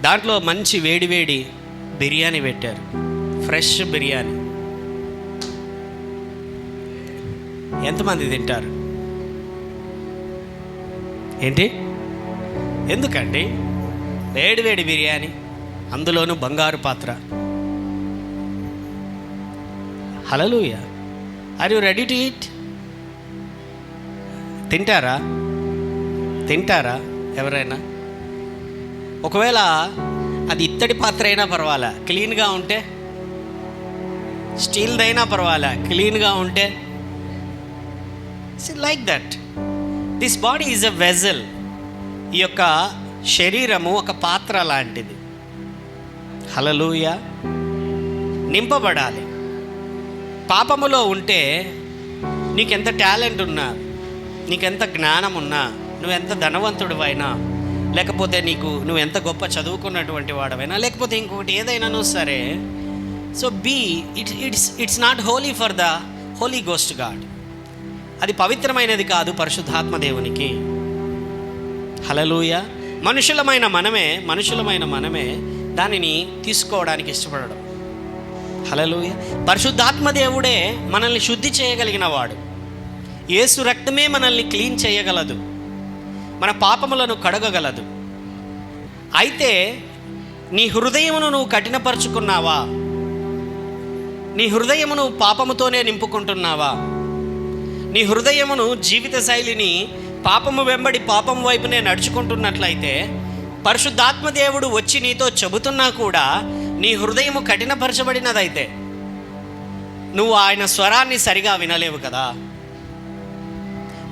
దాంట్లో మంచి వేడివేడి బిర్యానీ పెట్టారు, ఫ్రెష్ బిర్యానీ. ఎంతమంది తింటారు? ఏంటి? ఎందుకండి? వేడివేడి బిర్యానీ, అందులోనూ బంగారు పాత్ర. హల్లెలూయా. Are you ready to eat? తింటారా ఎవరైనా? ఒకవేళ అది ఇత్తడి పాత్ర అయినా పర్వాలా, క్లీన్గా ఉంటే, స్టీల్దైనా పర్వాలా, క్లీన్గా ఉంటే, like that this body is a vessel. ఈ యొక్క శరీరము ఒక పాత్ర లాంటిది. హల్లెలూయా. నింపబడాలి. పాపములో ఉంటే నీకెంత టాలెంట్ ఉన్నా, నీకెంత జ్ఞానం ఉన్నా, నువ్వెంత ధనవంతుడివైనా, లేకపోతే నువ్వెంత గొప్ప చదువుకున్నటువంటి వాడవైనా, లేకపోతే ఇంకొకటి ఏదైనాను సరే, so it's not holy for the holy ghost god. అది పవిత్రమైనది కాదు పరిశుద్ధాత్మ దేవునికి. హల్లెలూయా. మనుషులమైన మనమే దానిని తీసుకోవడానికి ఇష్టపడడం. హల్లెలూయా. పరిశుద్ధాత్మ దేవుడే మనల్ని శుద్ధి చేయగలిగిన వాడు. యేసు రక్తమే మనల్ని క్లీన్ చేయగలదు, మన పాపములను కడగగలదు. అయితే నీ హృదయమును నువ్వు కఠినపరుచుకున్నావా? నీ హృదయమును పాపముతోనే నింపుకుంటున్నావా? నీ హృదయమును, జీవిత శైలిని పాపము వెంబడి పాపం వైపునే నడుచుకుంటున్నట్లయితే, పరిశుద్ధాత్మ దేవుడు వచ్చి నీతో చెబుతున్నా కూడా నీ హృదయము కఠినపరచబడినదైతే నువ్వు ఆయన స్వరాన్ని సరిగా వినలేవు కదా.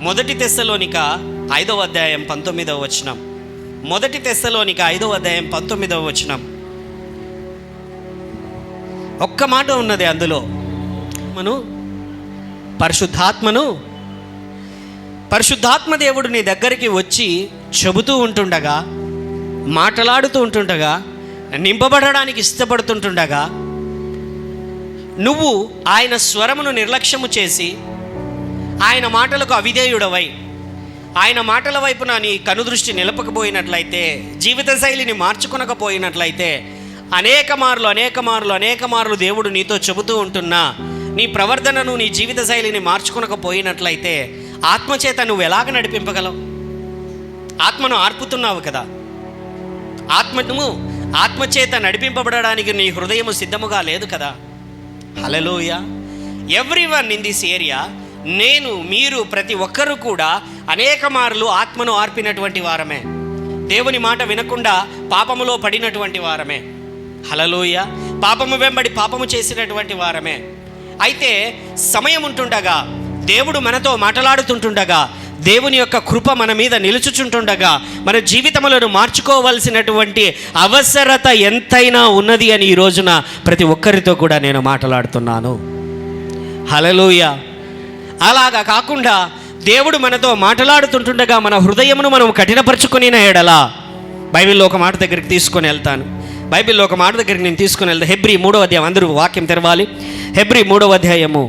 1 తెస్సలోనిక 5వ అధ్యాయం 19వ వచనం. 1 తెస్సలోనిక 5వ అధ్యాయం 19వ వచనం. ఒక్క మాట ఉన్నది అందులో. పరిశుద్ధాత్మ దేవుడు నీ దగ్గరికి వచ్చి చెబుతూ ఉంటుండగా, మాట్లాడుతూ ఉంటుండగా, నింపబడడానికి ఇష్టపడుతుంటుండగా, నువ్వు ఆయన స్వరమును నిర్లక్ష్యము చేసి ఆయన మాటలకు అవిధేయుడవై ఆయన మాటల వైపున నీ కనుదృష్టి నిలపకపోయినట్లయితే, జీవిత శైలిని మార్చుకొనకపోయినట్లయితే, అనేక మార్లు దేవుడు నీతో చెబుతూ ఉంటున్నా నీ ప్రవర్తనను, నీ జీవిత శైలిని మార్చుకొనకపోయినట్లయితే ఆత్మచేత నువ్వు ఎలాగ నడిపింపగలవు? ఆత్మను ఆర్పుతున్నావు కదా. ఆత్మచేత నడిపింపబడడానికి నీ హృదయము సిద్ధముగా లేదు కదా. హల్లెలూయా. ఎవ్రీవన్ ఇన్ దిస్ ఏరియా, మీరు ప్రతి ఒక్కరూ కూడా అనేక మార్లు ఆత్మను ఆర్పినటువంటి వారమే. దేవుని మాట వినకుండా పాపములో పడినటువంటి వారమే. హల్లెలూయా. పాపము వెంబడి పాపము చేసినటువంటి వారమే. అయితే సమయం ఉంటుండగా, దేవుడు మనతో మాట్లాడుతుంటుండగా, దేవుని యొక్క కృప మన మీద నిలుచుచుంటుండగా, మన జీవితములను మార్చుకోవలసినటువంటి అవసరత ఎంతైనా ఉన్నది అని ఈ రోజున ప్రతి ఒక్కరితో కూడా నేను మాట్లాడుతున్నాను. హల్లెలూయా. అలాగా కాకుండా దేవుడు మనతో మాట్లాడుతుంటుండగా మన హృదయమును మనం కఠినపరుచుకుని ఎడలా, బైబిల్లో ఒక మాట దగ్గరికి తీసుకొని వెళ్తాను. నేను తీసుకొని వెళ్తాను. హెబ్రీ 3వ అధ్యాయం, అందరూ వాక్యం తెరవాలి. హెబ్రీ 3వ అధ్యాయము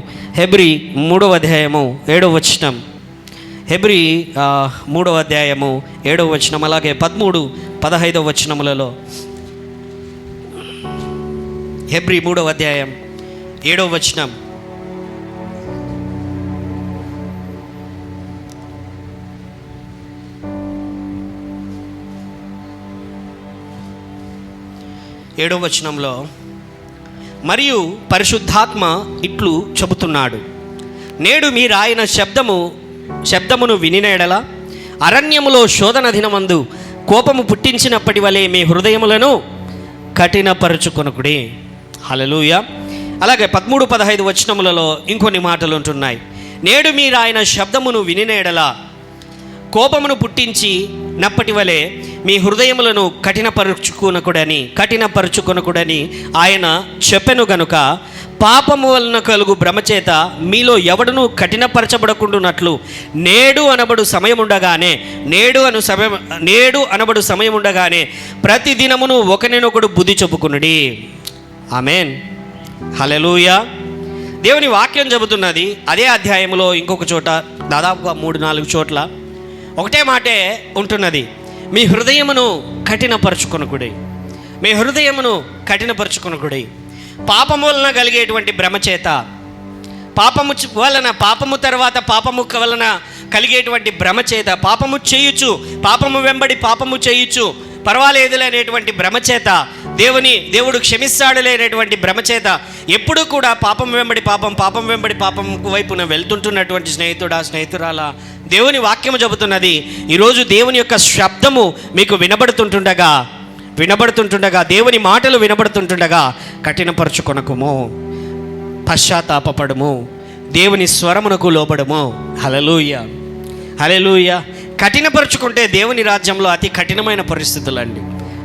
7వ వచనం. హెబ్రీ 3వ అధ్యాయము 7వ వచనం, అలాగే 13, 15వ వచనములలో. హెబ్రీ 3వ అధ్యాయం 7వ వచనం. ఏడవ వచనంలో, మరియు పరిశుద్ధాత్మ ఇట్లు చెబుతున్నాడు, నేడు మీరు ఆయన శబ్దమును వినిన ఎడల అరణ్యములో శోధన దినమందు కోపము పుట్టించినప్పటి వలె మీ హృదయములను కఠినపరుచుకొనుకుడి. హల్లెలూయా. అలాగే 13, 15 వచనములలో ఇంకొన్ని మాటలు ఉంటున్నాయి. నేడు మీరు ఆయన శబ్దమును వినిన ఎడల కోపమును పుట్టించి నప్పటి వలె మీ హృదయములను కఠినపరుచుకొనకుడని ఆయన చెప్పెను గనుక పాపము వలన కలుగు భ్రమచేత మీలో ఎవడును కఠినపరచబడకుండునట్లు నేడు అనబడు సమయం ఉండగానే ప్రతి దినమును ఒకరినొకడు బుద్ధి చెప్పుకునుడి. ఆమేన్, హల్లెలూయా. దేవుని వాక్యం చెబుతున్నది అదే అధ్యాయంలో ఇంకొక చోట, దాదాపుగా 3-4 చోట్ల ఒకటే మాటే ఉంటున్నది. మీ హృదయమును కఠినపరచుకొనకుడి, మీ హృదయమును కఠినపరచుకొనకుడి. పాపము వలన కలిగేటువంటి భ్రమచేత, పాపము తర్వాత పాపము వలన కలిగేటువంటి భ్రమచేత, పాపము వెంబడి పాపము చేయుచు పర్వాలేదులే అనేటువంటి భ్రమచేత, దేవుడు క్షమిస్తాడులే అనేటువంటి భ్రమచేత ఎప్పుడూ కూడా పాపం వెంబడి పాపం వైపున వెళ్తుంటున్నటువంటి స్నేహితురాల దేవుని వాక్యము చెబుతున్నది. ఈరోజు దేవుని యొక్క శబ్దము మీకు వినబడుతుంటుండగా, దేవుని మాటలు వినబడుతుంటుండగా కఠినపరచుకొనకుము, పశ్చాత్తాపపడము, దేవుని స్వరమునకు లోబడము. హల్లెలూయా, హల్లెలూయా. కఠినపరుచుకుంటే దేవుని రాజ్యంలో అతి కఠినమైన పరిస్థితులు అండి,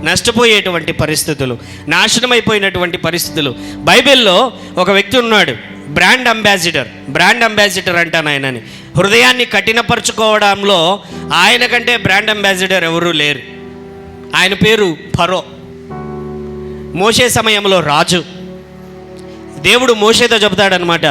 నష్టపోయేటువంటి పరిస్థితులు, నాశనమైపోయినటువంటి పరిస్థితులు. బైబిల్లో ఒక వ్యక్తి ఉన్నాడు, బ్రాండ్ అంబాసిడర్ అంటాను ఆయనని. హృదయాన్ని కఠినపరచుకోవడంలో ఆయన కంటే బ్రాండ్ అంబాసిడర్ ఎవరూ లేరు. ఆయన పేరు ఫరో. మోషే సమయంలో రాజు. దేవుడు మోషేతో చెబుతాడనమాట,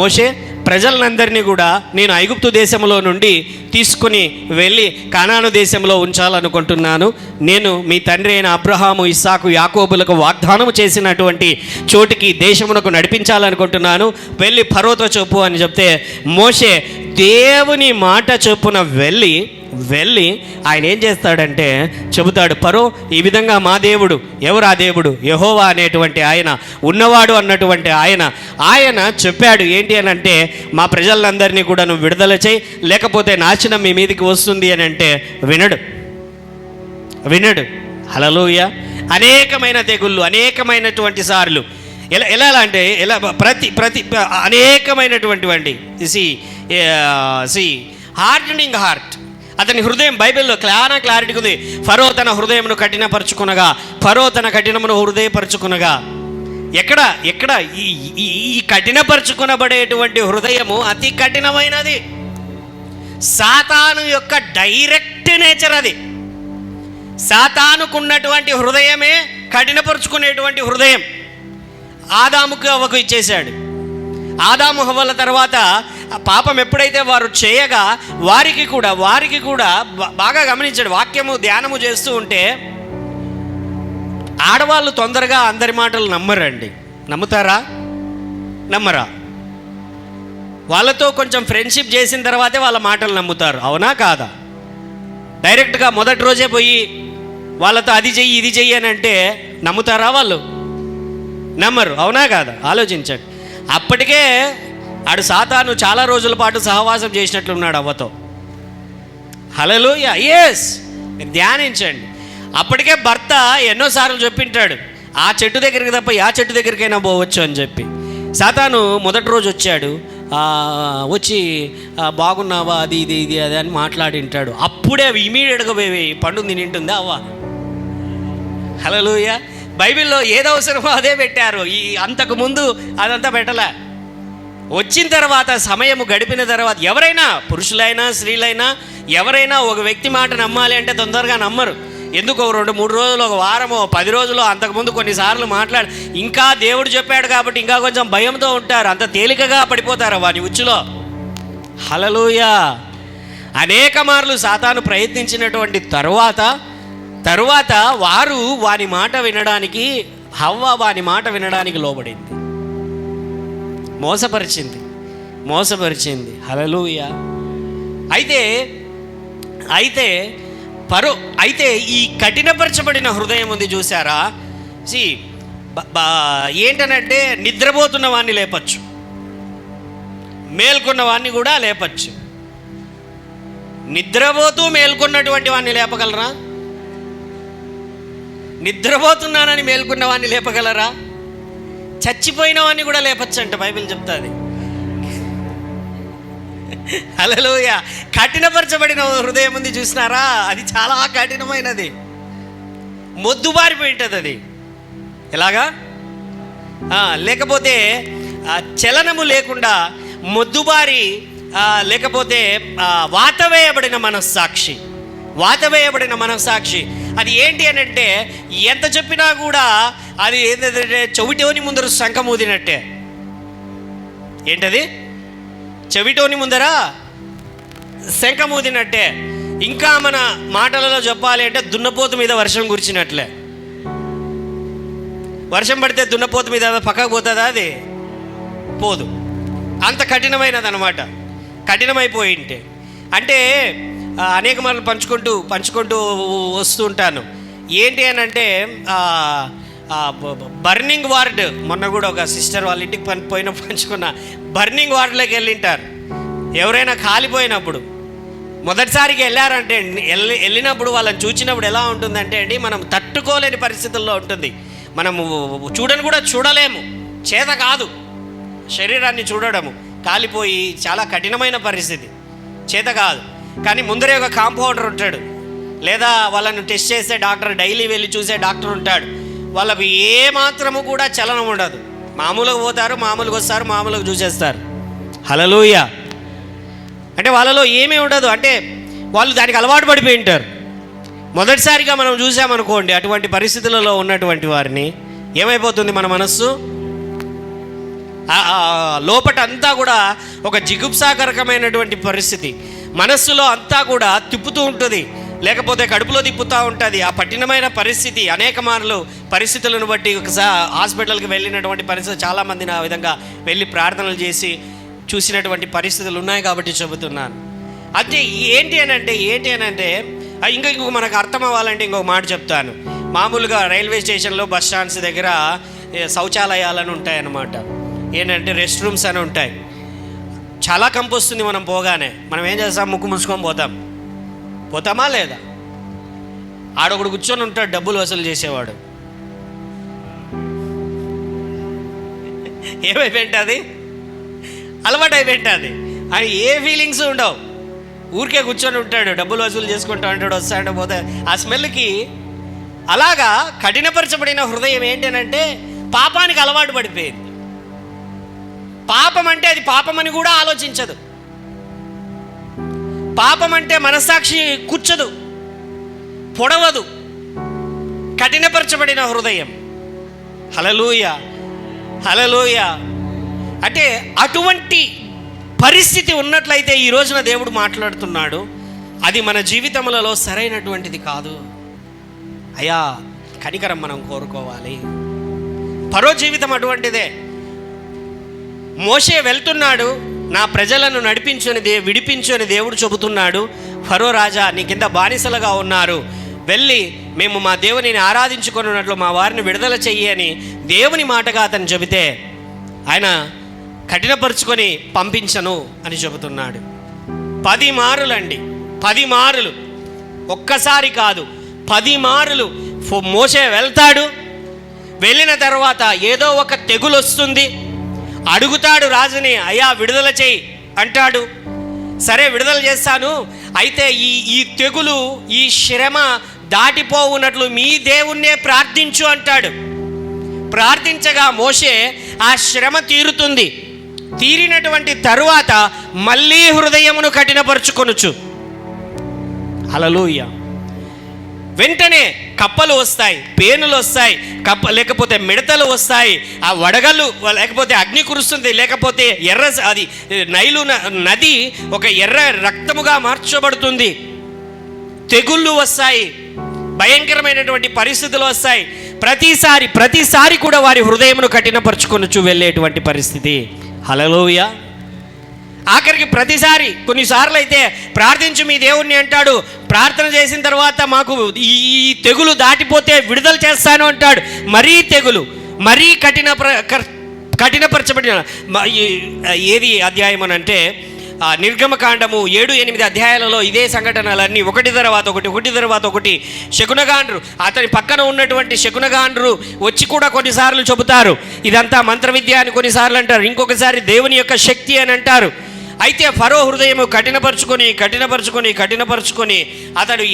మోషే, ప్రజలందరినీ కూడా నేను ఐగుప్తు దేశంలో నుండి తీసుకుని వెళ్ళి కానాను దేశంలో ఉంచాలనుకుంటున్నాను. నేను మీ తండ్రి అయిన అబ్రహాము, ఇస్సాకు, యాకోబులకు వాగ్దానము చేసినటువంటి చోటికి, దేశమునకు నడిపించాలనుకుంటున్నాను, వెళ్ళి ఫరోతో చెప్పు అని చెప్తే మోషే దేవుని మాట చొప్పున వెళ్ళి ఆయన ఏం చేస్తాడంటే చెబుతాడు, ఫరో ఈ విధంగా మా దేవుడు, ఎవరు ఆ దేవుడు? యెహోవా అనేటువంటి ఆయన, ఉన్నవాడు అన్నటువంటి ఆయన చెప్పాడు ఏంటి అని అంటే, మా ప్రజలందరినీ కూడా నువ్వు విడుదల చేయి, లేకపోతే నాశనం మీ మీదకి వస్తుంది అని అంటే వినడు. హల్లెలూయా. అనేకమైన తెగుళ్ళు, అనేకమైనటువంటి సార్లు ఎలా అంటే ప్రతి అనేకమైనటువంటి హార్డనింగ్ హార్ట్. అతని హృదయం బైబిల్లో క్లారిటీ ఉంది. ఫరో తన హృదయమును కఠినపరచుకునగా, హృదయపరచుకునగా, ఎక్కడ ఈ కఠినపరచుకునబడేటువంటి హృదయము అతి కఠినమైనది. సాతాను యొక్క డైరెక్ట్ నేచర్ అది. సాతానుకున్నటువంటి హృదయమే కఠినపరుచుకునేటువంటి హృదయం. ఆదాముకు హవ్వకు ఇచ్చేశాడు. ఆదాము హవ్వల తర్వాత పాపం ఎప్పుడైతే వారు చేయగా వారికి కూడా బాగా గమనించాడు. వాక్యము ధ్యానము చేస్తూ ఉంటే ఆడవాళ్ళు తొందరగా అందరి మాటలు నమ్మరండి. నమ్ముతారా? నమ్మరా? వాళ్ళతో కొంచెం ఫ్రెండ్షిప్ చేసిన తర్వాతే వాళ్ళ మాటలు నమ్ముతారు. అవునా కాదా? డైరెక్ట్గా మొదటి రోజే పోయి వాళ్ళతో అది చెయ్యి ఇది చెయ్యి అని అంటే నమ్ముతారా? వాళ్ళు నమ్మరు. అవునా కాదా? ఆలోచించండి. అప్పటికే ఆడు సాతాను చాలా రోజుల పాటు సహవాసం చేసినట్లున్నాడు అవ్వతో. హల్లెలూయా. ఎస్, ధ్యానించండి. అప్పటికే భర్త ఎన్నోసార్లు చెప్పింటాడు, ఆ చెట్టు దగ్గరికి తప్ప ఆ చెట్టు దగ్గరికైనా పోవచ్చు అని చెప్పి. సాతాను మొదటి రోజు వచ్చాడు, వచ్చి బాగున్నావా, అది ఇది ఇది అది అని మాట్లాడింటాడు. అప్పుడే ఇమీడియట్గా పోయి పండు తింటుందా అవ్వ? హల్లెలూయా. బైబిల్లో ఏది అవసరమో అదే పెట్టారు. అంతకుముందు అదంతా పెట్టలే. వచ్చిన తర్వాత, సమయము గడిపిన తర్వాత, ఎవరైనా పురుషులైనా స్త్రీలైనా ఎవరైనా ఒక వ్యక్తి మాట నమ్మాలి అంటే తొందరగా నమ్మరు. ఎందుకు? 2-3 రోజులు, ఒక వారమో 10 రోజులు, అంతకుముందు కొన్నిసార్లు ఇంకా దేవుడు చెప్పాడు కాబట్టి ఇంకా కొంచెం భయంతో ఉంటారు. అంత తేలికగా పడిపోతారు వాని ఉచ్చులో. హల్లెలూయా. అనేక మార్లు సాతాను ప్రయత్నించినటువంటి తరువాత వారు వాని మాట వినడానికి, హవ్వ వాని మాట వినడానికి లోబడింది, మోసపరిచింది. హల్లెలూయా. అయితే ఈ కఠినపరచబడిన హృదయం ఉంది చూసారా? ఏంటనంటే నిద్రపోతున్న వాడిని లేపచ్చు, మేల్కొన్న వాడిని కూడా లేపచ్చు. నిద్రపోతూ మేల్కొన్నటువంటి వాడిని లేపగలరా? నిద్రపోతున్నానని మేల్కొన్న వాడిని లేపగలరా? చచ్చిపోయిన వాడిని కూడా లేపచ్చంట బైబిల్ చెప్తాది. హల్లెలూయా. కఠినపరచబడిన హృదయం ఉంది చూసినారా? అది చాలా కఠినమైనది, మొద్దుబారిపోయి ఉంటుంది అది. ఎలాగా? లేకపోతే చలనము లేకుండా మొద్దుబారి లేకపోతే వాతవేయబడిన మనస్సాక్షి. అది ఏంటి అని అంటే ఎంత చెప్పినా కూడా అది ఏంటంటే చెవిటోని ముందర శంఖం ఊదినట్టే. ఏంటది? చెవిటోని ముందర శంఖం ఊదినట్టే. ఇంకా మన మాటలలో చెప్పాలి అంటే దున్నపోతు మీద వర్షం కురిచినట్లే. వర్షం పడితే దున్నపోతు మీద పక్కకు పోతుందా? అది పోదు. అంత కఠినమైనది అనమాట. కఠినమైపోయింటే అంటే అనేక మార్లు పంచుకుంటూ వస్తూ ఉంటాను. ఏంటి అని అంటే బర్నింగ్ వార్డ్, మొన్న కూడా ఒక సిస్టర్ వాళ్ళ ఇంటికి పంచుకున్న బర్నింగ్ వార్డులోకి వెళ్ళింటారు. ఎవరైనా కాలిపోయినప్పుడు మొదటిసారికి వెళ్ళారంటే వెళ్ళినప్పుడు వాళ్ళని చూచినప్పుడు ఎలా ఉంటుందంటే అండి, మనం తట్టుకోలేని పరిస్థితుల్లో ఉంటుంది. మనము చూడలేము, చేత కాదు శరీరాన్ని చూడడము. కాలిపోయి చాలా కఠినమైన పరిస్థితి, చేత కాదు. కానీ ముందరే ఒక కాంపౌండర్ ఉంటాడు, లేదా వాళ్ళను టెస్ట్ చేసే డాక్టర్, డైలీ వెళ్ళి చూసే డాక్టర్ ఉంటాడు. వాళ్ళకు ఏ మాత్రము కూడా చలనం ఉండదు. మామూలుగా పోతారు, మామూలుగా వస్తారు, మామూలుగా చూసేస్తారు. హల్లెలూయా. అంటే వాళ్ళలో ఏమీ ఉండదు. అంటే వాళ్ళు దానికి అలవాటు పడిపోయి ఉంటారు. మొదటిసారిగా మనం చూసామనుకోండి అటువంటి పరిస్థితులలో ఉన్నటువంటి వారిని, ఏమైపోతుంది మన మనస్సు? లోపట అంతా కూడా ఒక జిగుప్సాకరకమైనటువంటి పరిస్థితి. మనస్సులో అంతా కూడా తిప్పుతూ ఉంటుంది, లేకపోతే కడుపులో తిప్పుతూ ఉంటుంది. ఆ కఠినమైన పరిస్థితి అనేక మార్లు పరిస్థితులను బట్టి ఒకసారి హాస్పిటల్కి వెళ్ళినటువంటి పరిస్థితి, చాలామంది నా విధంగా వెళ్ళి ప్రార్థనలు చేసి చూసినటువంటి పరిస్థితులు ఉన్నాయి కాబట్టి చెబుతున్నాను. అంటే ఏంటి అని అంటే ఇంకొక మనకు అర్థం అవ్వాలంటే ఇంకొక మాట చెప్తాను. మామూలుగా రైల్వే స్టేషన్లో, బస్ స్టాండ్స్ దగ్గర శౌచాలయాలను ఉంటాయన్నమాట. ఏంటంటే రెస్ట్ రూమ్స్ అని ఉంటాయి. చాలా కంపు వస్తుంది మనం పోగానే. మనం ఏం చేస్తాం? ముక్కు మూసుకొని పోతామా లేదా? ఆడొకడు కూర్చొని ఉంటాడు, డబ్బులు వసూలు చేసేవాడు. ఏమైపోయింది? అలవాటు అయిపోయింది. ఆయన ఏ ఫీలింగ్స్ ఉండవు, ఊరికే కూర్చొని ఉంటాడు, డబ్బులు వసూలు చేసుకుంటూ ఉంటాడు, వస్తాడు పోతే. ఆ స్మెల్కి అలాగా కఠినపరచబడిన హృదయం ఏంటనంటే పాపానికి అలవాటు పడిపోయింది. పాపం అంటే అది పాపమని కూడా ఆలోచించదు. పాపం అంటే మనస్సాక్షి కూర్చదు, పొడవదు. కఠినపరచబడిన హృదయం. హల్లెలూయా, హల్లెలూయా. అంటే అటువంటి పరిస్థితి ఉన్నట్లయితే ఈ రోజున దేవుడు మాట్లాడుతున్నాడు, అది మన జీవితములలో సరైనటువంటిది కాదు. అయ్యా కనికరం మనం కోరుకోవాలి. ఫరో జీవితం అటువంటిదే. మోషే వెళ్తున్నాడు, నా ప్రజలను విడిపించు అని దేవుడు చెబుతున్నాడు. ఫరో రాజా, నీ కింద బానిసలుగా ఉన్నారు, వెళ్ళి మేము మా దేవునిని ఆరాధించుకున్నట్లు మా వారిని విడుదల చెయ్యి అని దేవుని మాటగా అతను చెబితే ఆయన కఠినపరుచుకొని పంపించను అని చెబుతున్నాడు. 10 మారులండి, 10 మారులు. ఒక్కసారి కాదు, 10 మారులు మోషే వెళ్తాడు. వెళ్ళిన తర్వాత ఏదో ఒక తెగులు వస్తుంది. అడుగుతాడు రాజుని, అయ్యా విడుదల చేయి అంటాడు. సరే విడుదల చేస్తాను, అయితే ఈ తెగులు, ఈ శ్రమ దాటిపోవునట్లు మీ దేవుణ్ణే ప్రార్థించు అంటాడు. ప్రార్థించగా మోషే ఆ శ్రమ తీరుతుంది. తీరినటువంటి తరువాత మళ్ళీ హృదయమును కఠినపరుచుకొనుచు. హల్లెలూయా. వెంటనే కప్పలు వస్తాయి, పేనులు వస్తాయి, లేకపోతే మిడతలు వస్తాయి, ఆ వడగళ్ళు, లేకపోతే అగ్ని కురుస్తుంది, లేకపోతే అది నైలు నది ఒక ఎర్ర రక్తముగా మార్చబడుతుంది. తెగుళ్ళు వస్తాయి, భయంకరమైనటువంటి పరిస్థితులు వస్తాయి. ప్రతిసారి కూడా వారి హృదయమును కఠినపరుచుకొనుచు వెళ్ళేటువంటి పరిస్థితి. హల్లెలూయా. ఆఖరికి ప్రతిసారి, కొన్నిసార్లు అయితే ప్రార్థించు మీ దేవుణ్ణి అంటాడు. ప్రార్థన చేసిన తర్వాత మాకు ఈ తెగులు దాటిపోతే విడుదల చేస్తాను అంటాడు. మరీ తెగులు, మరీ కఠినపరచబడిన ఏది అధ్యాయం అని అంటే నిర్గమకాండము 7-8 అధ్యాయాలలో ఇదే సంఘటనలన్నీ ఒకటి తర్వాత ఒకటి. శకునగాండ్రు, అతని పక్కన ఉన్నటువంటి శకునగాండ్రు వచ్చి కూడా కొన్నిసార్లు చెబుతారు ఇదంతా మంత్ర విద్య అని, కొన్నిసార్లు అంటారు, ఇంకొకసారి దేవుని యొక్క శక్తి అని అంటారు. అయితే ఫరో హృదయము కఠినపరుచుకొని అతడు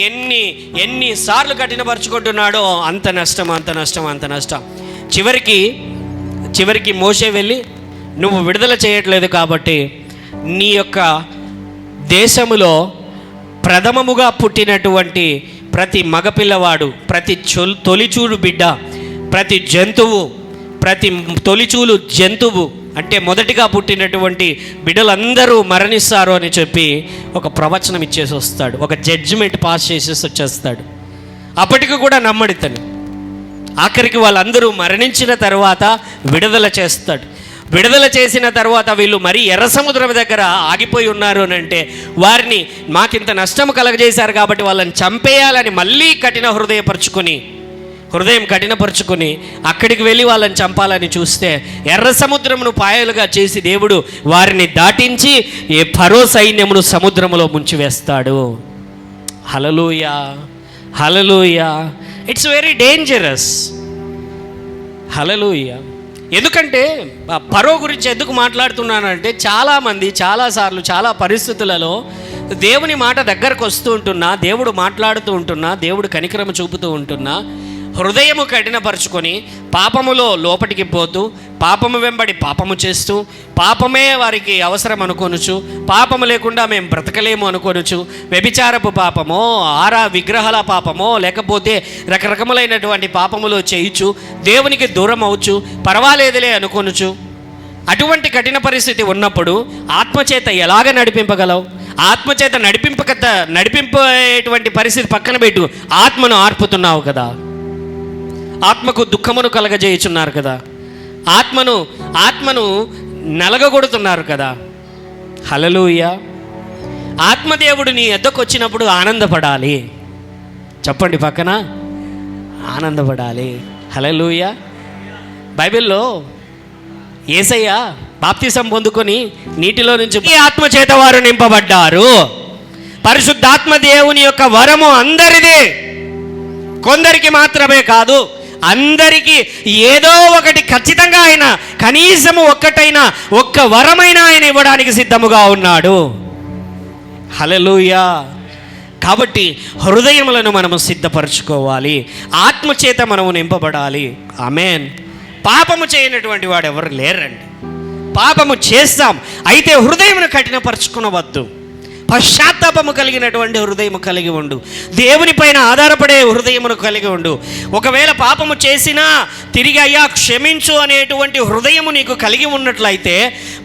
ఎన్నిసార్లు కఠినపరుచుకుంటున్నాడో అంత నష్టం. చివరికి మోషే వెళ్ళి నువ్వు విడుదల చేయట్లేదు కాబట్టి నీ యొక్క దేశములో ప్రథమముగా పుట్టినటువంటి ప్రతి మగపిల్లవాడు, ప్రతి తొలిచూలు బిడ్డ, ప్రతి జంతువు, ప్రతి తొలిచూలు జంతువు అంటే మొదటిగా పుట్టినటువంటి బిడ్డలందరూ మరణిస్తారు అని చెప్పి ఒక ప్రవచనం ఇచ్చేసి వస్తాడు, ఒక జడ్జిమెంట్ పాస్ చేసేసి వచ్చేస్తాడు. అప్పటికి కూడా నమ్మడితను. ఆఖరికి వాళ్ళందరూ మరణించిన తర్వాత విడుదల చేస్తాడు. విడుదల చేసిన తర్వాత వీళ్ళు మరీ ఎర్ర సముద్రం దగ్గర ఆగిపోయి ఉన్నారు అని అంటే వారిని మాకింత నష్టం కలగజేశారు కాబట్టి వాళ్ళని చంపేయాలని మళ్ళీ హృదయం కఠినపరుచుకొని అక్కడికి వెళ్ళి వాళ్ళని చంపాలని చూస్తే ఎర్ర సముద్రమును పాయలుగా చేసి దేవుడు వారిని దాటించి ఏ ఫరో సైన్యమును సముద్రములో ముంచివేస్తాడు. హల్లెలూయా, హల్లెలూయా. It's very dangerous. హల్లెలూయా. ఎందుకంటే ఫరో గురించి ఎందుకు మాట్లాడుతున్నానంటే చాలామంది చాలాసార్లు చాలా పరిస్థితులలో దేవుని మాట దగ్గరకు వస్తూ ఉంటున్నా, దేవుడు మాట్లాడుతూ ఉంటున్నా, దేవుడు కనికరము చూపుతూ ఉంటున్నా హృదయము కఠినపరుచుకొని పాపములో లోపటికి పోతూ పాపము వెంబడి పాపము చేస్తూ పాపమే వారికి అవసరం అనుకొనుచు, పాపము లేకుండా మేము బ్రతకలేము అనుకొనుచు, వ్యభిచారపు పాపమో, విగ్రహాల పాపమో, లేకపోతే రకరకములైనటువంటి పాపములు చేయుచు దేవునికి దూరం అవుచు, పర్వాలేదులే అనుకొనుచు. అటువంటి కఠిన పరిస్థితి ఉన్నప్పుడు ఆత్మచేత ఎలాగ నడిపింపగలవు? ఆత్మచేత నడిపింపేటువంటి పరిస్థితి పక్కన పెట్టు, ఆత్మను ఆర్పుతున్నావు కదా, ఆత్మకు దుఃఖమును కలగజేయుచున్నారు కదా, ఆత్మను నలగగొడుతున్నారు కదా. హల్లెలూయా. ఆత్మదేవుడు నీ ఎద్దకు వచ్చినప్పుడు ఆనందపడాలి. చెప్పండి పక్కన, ఆనందపడాలి. హల్లెలూయా. బైబిల్లో యేసయ్య బాప్తిసం పొందుకొని నీటిలో నుంచి ఈ ఆత్మచేత వారు నింపబడ్డారు. పరిశుద్ధాత్మ దేవుని యొక్క వరము అందరిది, కొందరికి మాత్రమే కాదు, అందరికీ ఏదో ఒకటి ఖచ్చితంగా ఆయన కనీసము ఒక్క వరమైన ఆయన ఇవ్వడానికి సిద్ధముగా ఉన్నాడు. హల్లెలూయా. కాబట్టి హృదయములను మనము సిద్ధపరచుకోవాలి, ఆత్మచేత మనము నింపబడాలి. ఆమేన్. పాపము చేయనటువంటి వాడు ఎవరు లేరండి. పాపము చేస్తాం, అయితే హృదయమును కఠినపరచుకునవద్దు. పశ్చాత్తాపము కలిగినటువంటి హృదయము కలిగి ఉండు, దేవుని పైన ఆధారపడే హృదయమును కలిగి ఉండు. ఒకవేళ పాపము చేసినా తిరిగి అయ్యా క్షమించు అనేటువంటి హృదయము నీకు కలిగి ఉన్నట్లయితే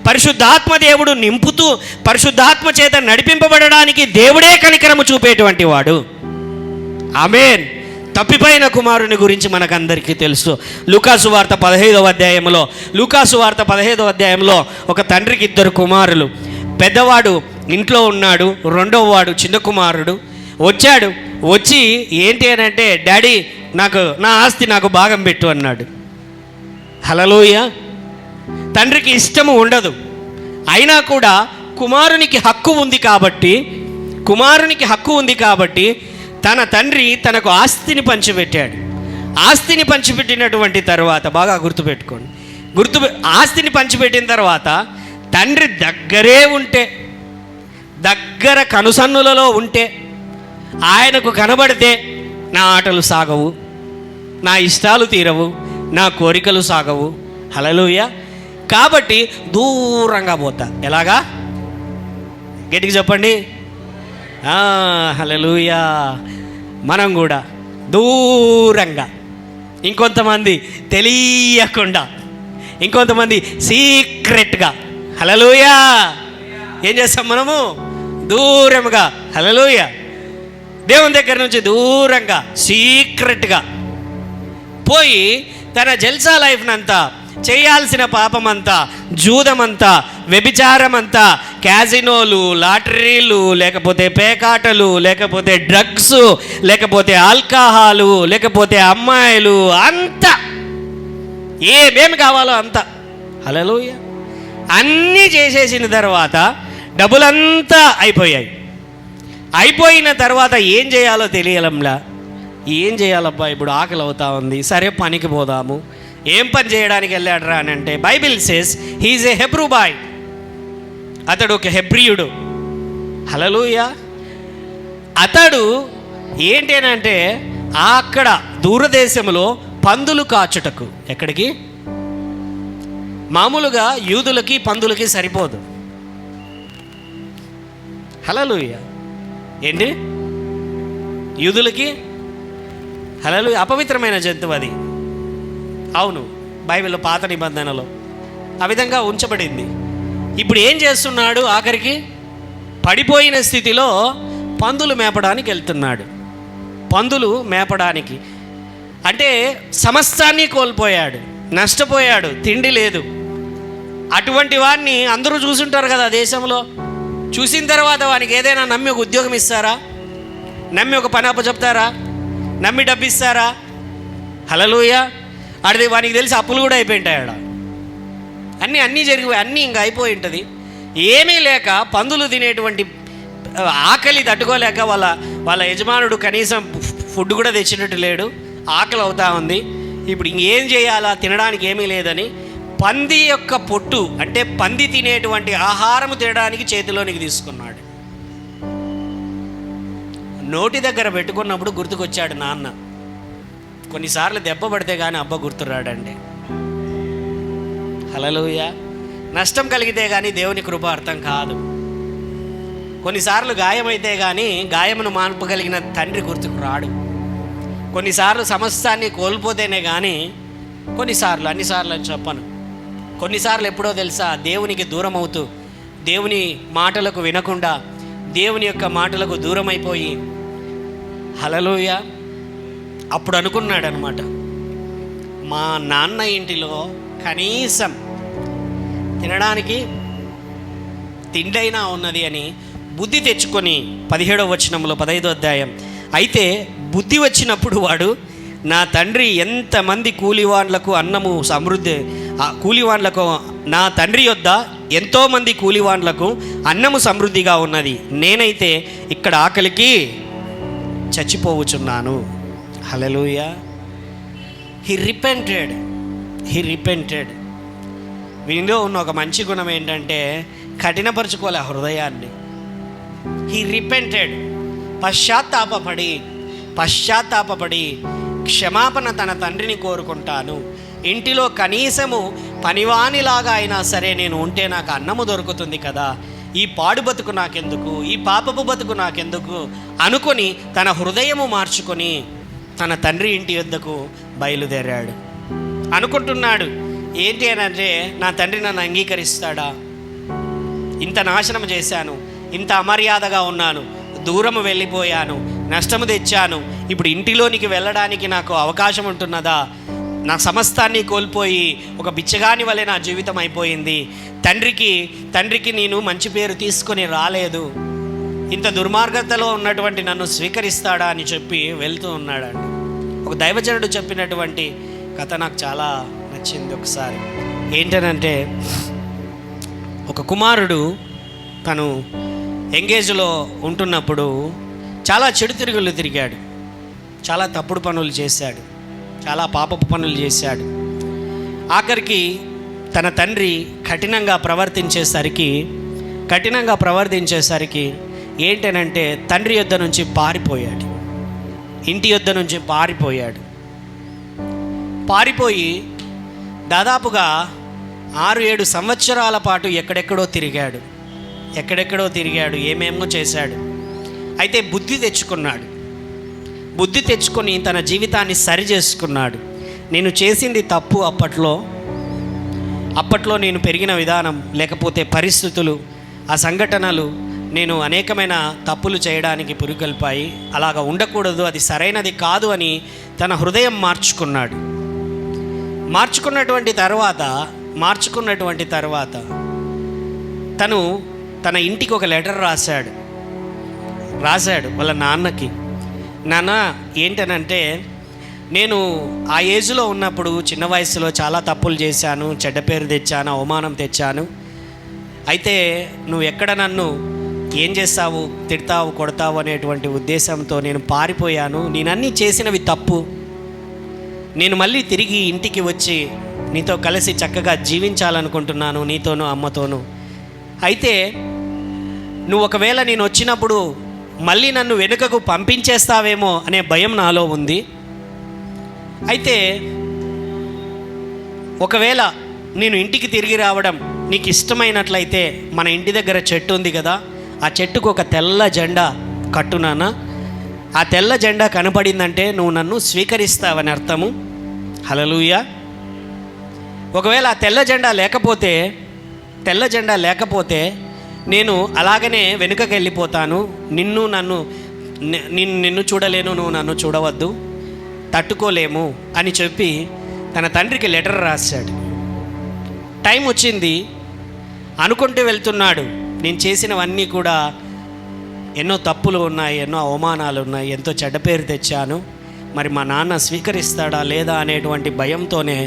పరిశుద్ధాత్మ దేవుడు నింపుతూ పరిశుద్ధాత్మ చేత నడిపింపబడడానికి దేవుడే కనికరము చూపేటువంటి వాడు. ఆమేన్. తప్పిపోయిన కుమారుని గురించి మనకందరికీ తెలుసు. లూకాసు వార్త 15వ అధ్యాయంలో ఒక తండ్రికి 2 కుమారులు. పెద్దవాడు ఇంట్లో ఉన్నాడు, రెండవ వాడు చిన్న కుమారుడు వచ్చి ఏంటి అని అంటే, డాడీ నా ఆస్తి నాకు భాగం పెట్టు అన్నాడు. హల్లెలూయా. తండ్రికి ఇష్టము ఉండదు, అయినా కూడా కుమారునికి హక్కు ఉంది కాబట్టి తన తండ్రి తనకు ఆస్తిని పంచిపెట్టాడు. ఆస్తిని పంచిపెట్టినటువంటి తర్వాత బాగా గుర్తుపెట్టుకోండి, ఆస్తిని పంచిపెట్టిన తర్వాత తండ్రి దగ్గర కనుసన్నులలో ఉంటే, ఆయనకు కనబడితే నా ఆటలు సాగవు, నా ఇష్టాలు తీరవు, నా కోరికలు సాగవు. హల్లెలూయా. కాబట్టి దూరంగా పోతా. ఎలాగా? గట్టిగా చెప్పండి. హల్లెలూయా. మనం కూడా దూరంగా, ఇంకొంతమంది తెలియకుండా, ఇంకొంతమంది సీక్రెట్గా. హల్లెలూయా. ఏం చేస్తాం మనము? దూరంగా. హల్లెలూయా. దేవుని దగ్గర నుంచి దూరంగా సీక్రెట్గా పోయి తన జల్సా లైఫ్నంతా, చేయాల్సిన పాపమంతా, జూదమంతా, వ్యభిచారమంతా, క్యాజినోలు, లాటరీలు, లేకపోతే పేకాటలు, లేకపోతే డ్రగ్స్, లేకపోతే ఆల్కహాలు, లేకపోతే అమ్మాయిలు, అంతా ఏమేమి కావాలో అంతా. హల్లెలూయా. అన్నీ చేసేసిన తర్వాత డబ్బులంతా అయిపోయిన తర్వాత ఏం చేయాలో తెలియలంలా. ఏం చేయాలబ్బా, ఇప్పుడు ఆకలి అవుతా ఉంది, సరే పనికి పోదాము. ఏం పని చేయడానికి వెళ్ళాడరా అని అంటే, బైబిల్ సేస్ హీఈస్ ఏ హెబ్రూ బాయ్. అతడు ఒక హెబ్రియుడు. హల్లెలూయా. అతడు ఏంటి అని అంటే, అక్కడ దూరదేశంలో పందులు కాచుటకు. ఎక్కడికి? మామూలుగా యూదులకి పందులకి సరిపోదు. హల్లెలూయా. ఏంటి? యూదులకి హల్లెలూయా అపవిత్రమైన జంతువు అది. అవును, బైబిల్లో పాత నిబంధనలో ఆ విధంగా ఉంచబడింది. ఇప్పుడు ఏం చేస్తున్నాడు? ఆఖరికి పడిపోయిన స్థితిలో పందులు మేపడానికి వెళ్తున్నాడు. పందులు మేపడానికి అంటే సమస్తాన్ని కోల్పోయాడు, నష్టపోయాడు, తిండి లేదు. అటువంటి వాడిని అందరూ చూసుంటారు కదా దేశంలో. చూసిన తర్వాత వానికి ఏదైనా నమ్మి ఒక ఉద్యోగం ఇస్తారా? నమ్మి ఒక పని అప్పచెప్తారా? నమ్మి డబ్బు ఇస్తారా? హల్లెలూయా. ఆడిది వానికి తెలిసి అప్పులు కూడా అయిపోయింటాయి. ఆడ అన్నీ జరిగిపోయి అన్నీ ఇంకా అయిపోయి ఉంటుంది. ఏమీ లేక పందులు తినేటువంటి ఆకలి తట్టుకోలేక వాళ్ళ యజమానుడు కనీసం ఫుడ్ కూడా తెచ్చినట్టు లేడు, ఆకలి అవుతా ఉంది. ఇప్పుడు ఇంకేం చేయాలా, తినడానికి ఏమీ లేదని పంది యొక్క పొట్టు అంటే పంది తినేటువంటి ఆహారం తినడానికి చేతిలోనికి తీసుకున్నాడు. నోటి దగ్గర పెట్టుకున్నప్పుడు గుర్తుకొచ్చాడు నాన్న. కొన్నిసార్లు దెబ్బ పడితే కానీ అబ్బ గుర్తురాడండి. హల్లెలూయా. నష్టం కలిగితే కానీ దేవుని కృప అర్థం కాదు. కొన్నిసార్లు గాయమైతే కానీ గాయమును మాన్పగలిగిన తండ్రి గుర్తుకు రాడు. కొన్నిసార్లు సమస్తాన్ని కోల్పోతేనే కానీ, కొన్నిసార్లు, అన్నిసార్లు అని చెప్పను, కొన్నిసార్లు ఎప్పుడో తెలుసా, దేవునికి దూరం అవుతూ, దేవుని మాటలకు వినకుండా, దేవుని యొక్క మాటలకు దూరం అయిపోయి, హల్లెలూయా, అప్పుడు అనుకున్నాడు అనమాట, మా నాన్న ఇంటిలో కనీసం తినడానికి తిండైనా ఉన్నది అని బుద్ధి తెచ్చుకొని 17వ వచనంలో 15వ అధ్యాయం, అయితే బుద్ధి వచ్చినప్పుడు వాడు, నా తండ్రి ఎంతమంది కూలివాన్లకు అన్నము సమృద్ధి, కూలివాన్లకు నా తండ్రి యొద్ద ఎంతోమంది కూలివాన్లకు అన్నము సమృద్ధిగా ఉన్నది, నేనైతే ఇక్కడ ఆకలికి చచ్చిపోవచ్చున్నాను. హల్లెలూయా. He repented. వీనిలో ఉన్న ఒక మంచి గుణం ఏంటంటే కఠినపరుచుకోలే హృదయాన్ని. హీ రిపెంటెడ్, పశ్చాత్తాపపడి క్షమాపణ తన తండ్రిని కోరుకుంటాను. ఇంటిలో కనీసము పనివానిలాగా అయినా సరే నేను ఉంటే నాకు అన్నము దొరుకుతుంది కదా, ఈ పాడు బతుకు నాకెందుకు, ఈ పాపపు బతుకు నాకెందుకు అనుకొని తన హృదయము మార్చుకొని తన తండ్రి ఇంటి వద్దకు బయలుదేరాడు. అనుకుంటున్నాడు ఏంటి అని అంటే, నా తండ్రి నన్ను అంగీకరిస్తాడా? ఇంత నాశనం చేశాను, ఇంత అమర్యాదగా ఉన్నాను, దూరము వెళ్ళిపోయాను, నష్టము తెచ్చాను, ఇప్పుడు ఇంటిలోనికి వెళ్ళడానికి నాకు అవకాశం ఉంటున్నదా? నా సమస్తాన్ని కోల్పోయి ఒక బిచ్చగాని వలె నా జీవితం అయిపోయింది. తండ్రికి నేను మంచి పేరు తీసుకొని రాలేదు, ఇంత దుర్మార్గతలో ఉన్నటువంటి నన్ను స్వీకరిస్తాడా అని చెప్పి వెళ్తూ ఉన్నాడండి. ఒక దైవజనుడు చెప్పినటువంటి కథ నాకు చాలా నచ్చింది ఒకసారి. ఏంటనంటే, ఒక కుమారుడు తను ఎంగేజ్లో ఉంటున్నప్పుడు చాలా చెడు తిరుగులు తిరిగాడు, చాలా తప్పుడు పనులు చేశాడు, చాలా పాపపు పనులు చేశాడు. ఆఖరికి తన తండ్రి కఠినంగా ప్రవర్తించేసరికి ఏంటనంటే తండ్రి యొద్ద నుంచి పారిపోయాడు, ఇంటి యొద్ద నుంచి పారిపోయి దాదాపుగా 6-7 సంవత్సరాల పాటు ఎక్కడెక్కడో తిరిగాడు, ఏమేమో చేశాడు. అయితే బుద్ధి తెచ్చుకొని తన జీవితాన్ని సరి చేసుకున్నాడు. నేను చేసింది తప్పు, అప్పట్లో నేను పెరిగిన విధానం, లేకపోతే పరిస్థితులు, ఆ సంఘటనలు నేను అనేకమైన తప్పులు చేయడానికి పురికొల్పాయి, అలాగా ఉండకూడదు, అది సరైనది కాదు అని తన హృదయం మార్చుకున్నటువంటి తర్వాత తను తన ఇంటికి ఒక లెటర్ రాశాడు వాళ్ళ నాన్నకి. నాన్న, ఏంటనంటే నేను ఆ ఏజ్లో ఉన్నప్పుడు చిన్న వయసులో చాలా తప్పులు చేశాను, చెడ్డ పేరు తెచ్చాను, అవమానం తెచ్చాను. అయితే నువ్వు ఎక్కడ నన్ను ఏం చేస్తావు, తిడతావు, కొడతావు అనేటువంటి ఉద్దేశంతో నేను పారిపోయాను. నేనన్నీ చేసినవి తప్పు. నేను మళ్ళీ తిరిగి ఇంటికి వచ్చి నీతో కలిసి చక్కగా జీవించాలనుకుంటున్నాను, నీతోనూ అమ్మతోనూ. అయితే నువ్వు ఒకవేళ నేను వచ్చినప్పుడు మళ్ళీ నన్ను వెనుకకు పంపించేస్తావేమో అనే భయం నాలో ఉంది. అయితే ఒకవేళ నేను ఇంటికి తిరిగి రావడం నీకు ఇష్టమైనట్లయితే మన ఇంటి దగ్గర చెట్టు ఉంది కదా, ఆ చెట్టుకు ఒక తెల్ల జెండా కట్టునానా. ఆ తెల్ల జెండా కనపడిందంటే నువ్వు నన్ను స్వీకరిస్తావని అర్థము. హల్లెలూయా. ఒకవేళ ఆ తెల్ల జెండా లేకపోతే నేను అలాగనే వెనుకకి వెళ్ళిపోతాను. నిన్ను చూడలేను, నువ్వు నన్ను చూడవద్దు, తట్టుకోలేము అని చెప్పి తన తండ్రికి లెటర్ రాశాడు. టైం వచ్చింది, అనుకుంటూ వెళ్తున్నాడు. నేను చేసినవన్నీ కూడా ఎన్నో తప్పులు ఉన్నాయి, ఎన్నో అవమానాలు ఉన్నాయి, ఎంతో చెడ్డ పేరు తెచ్చాను, మరి మా నాన్న స్వీకరిస్తాడా లేదా అనేటువంటి భయంతోనే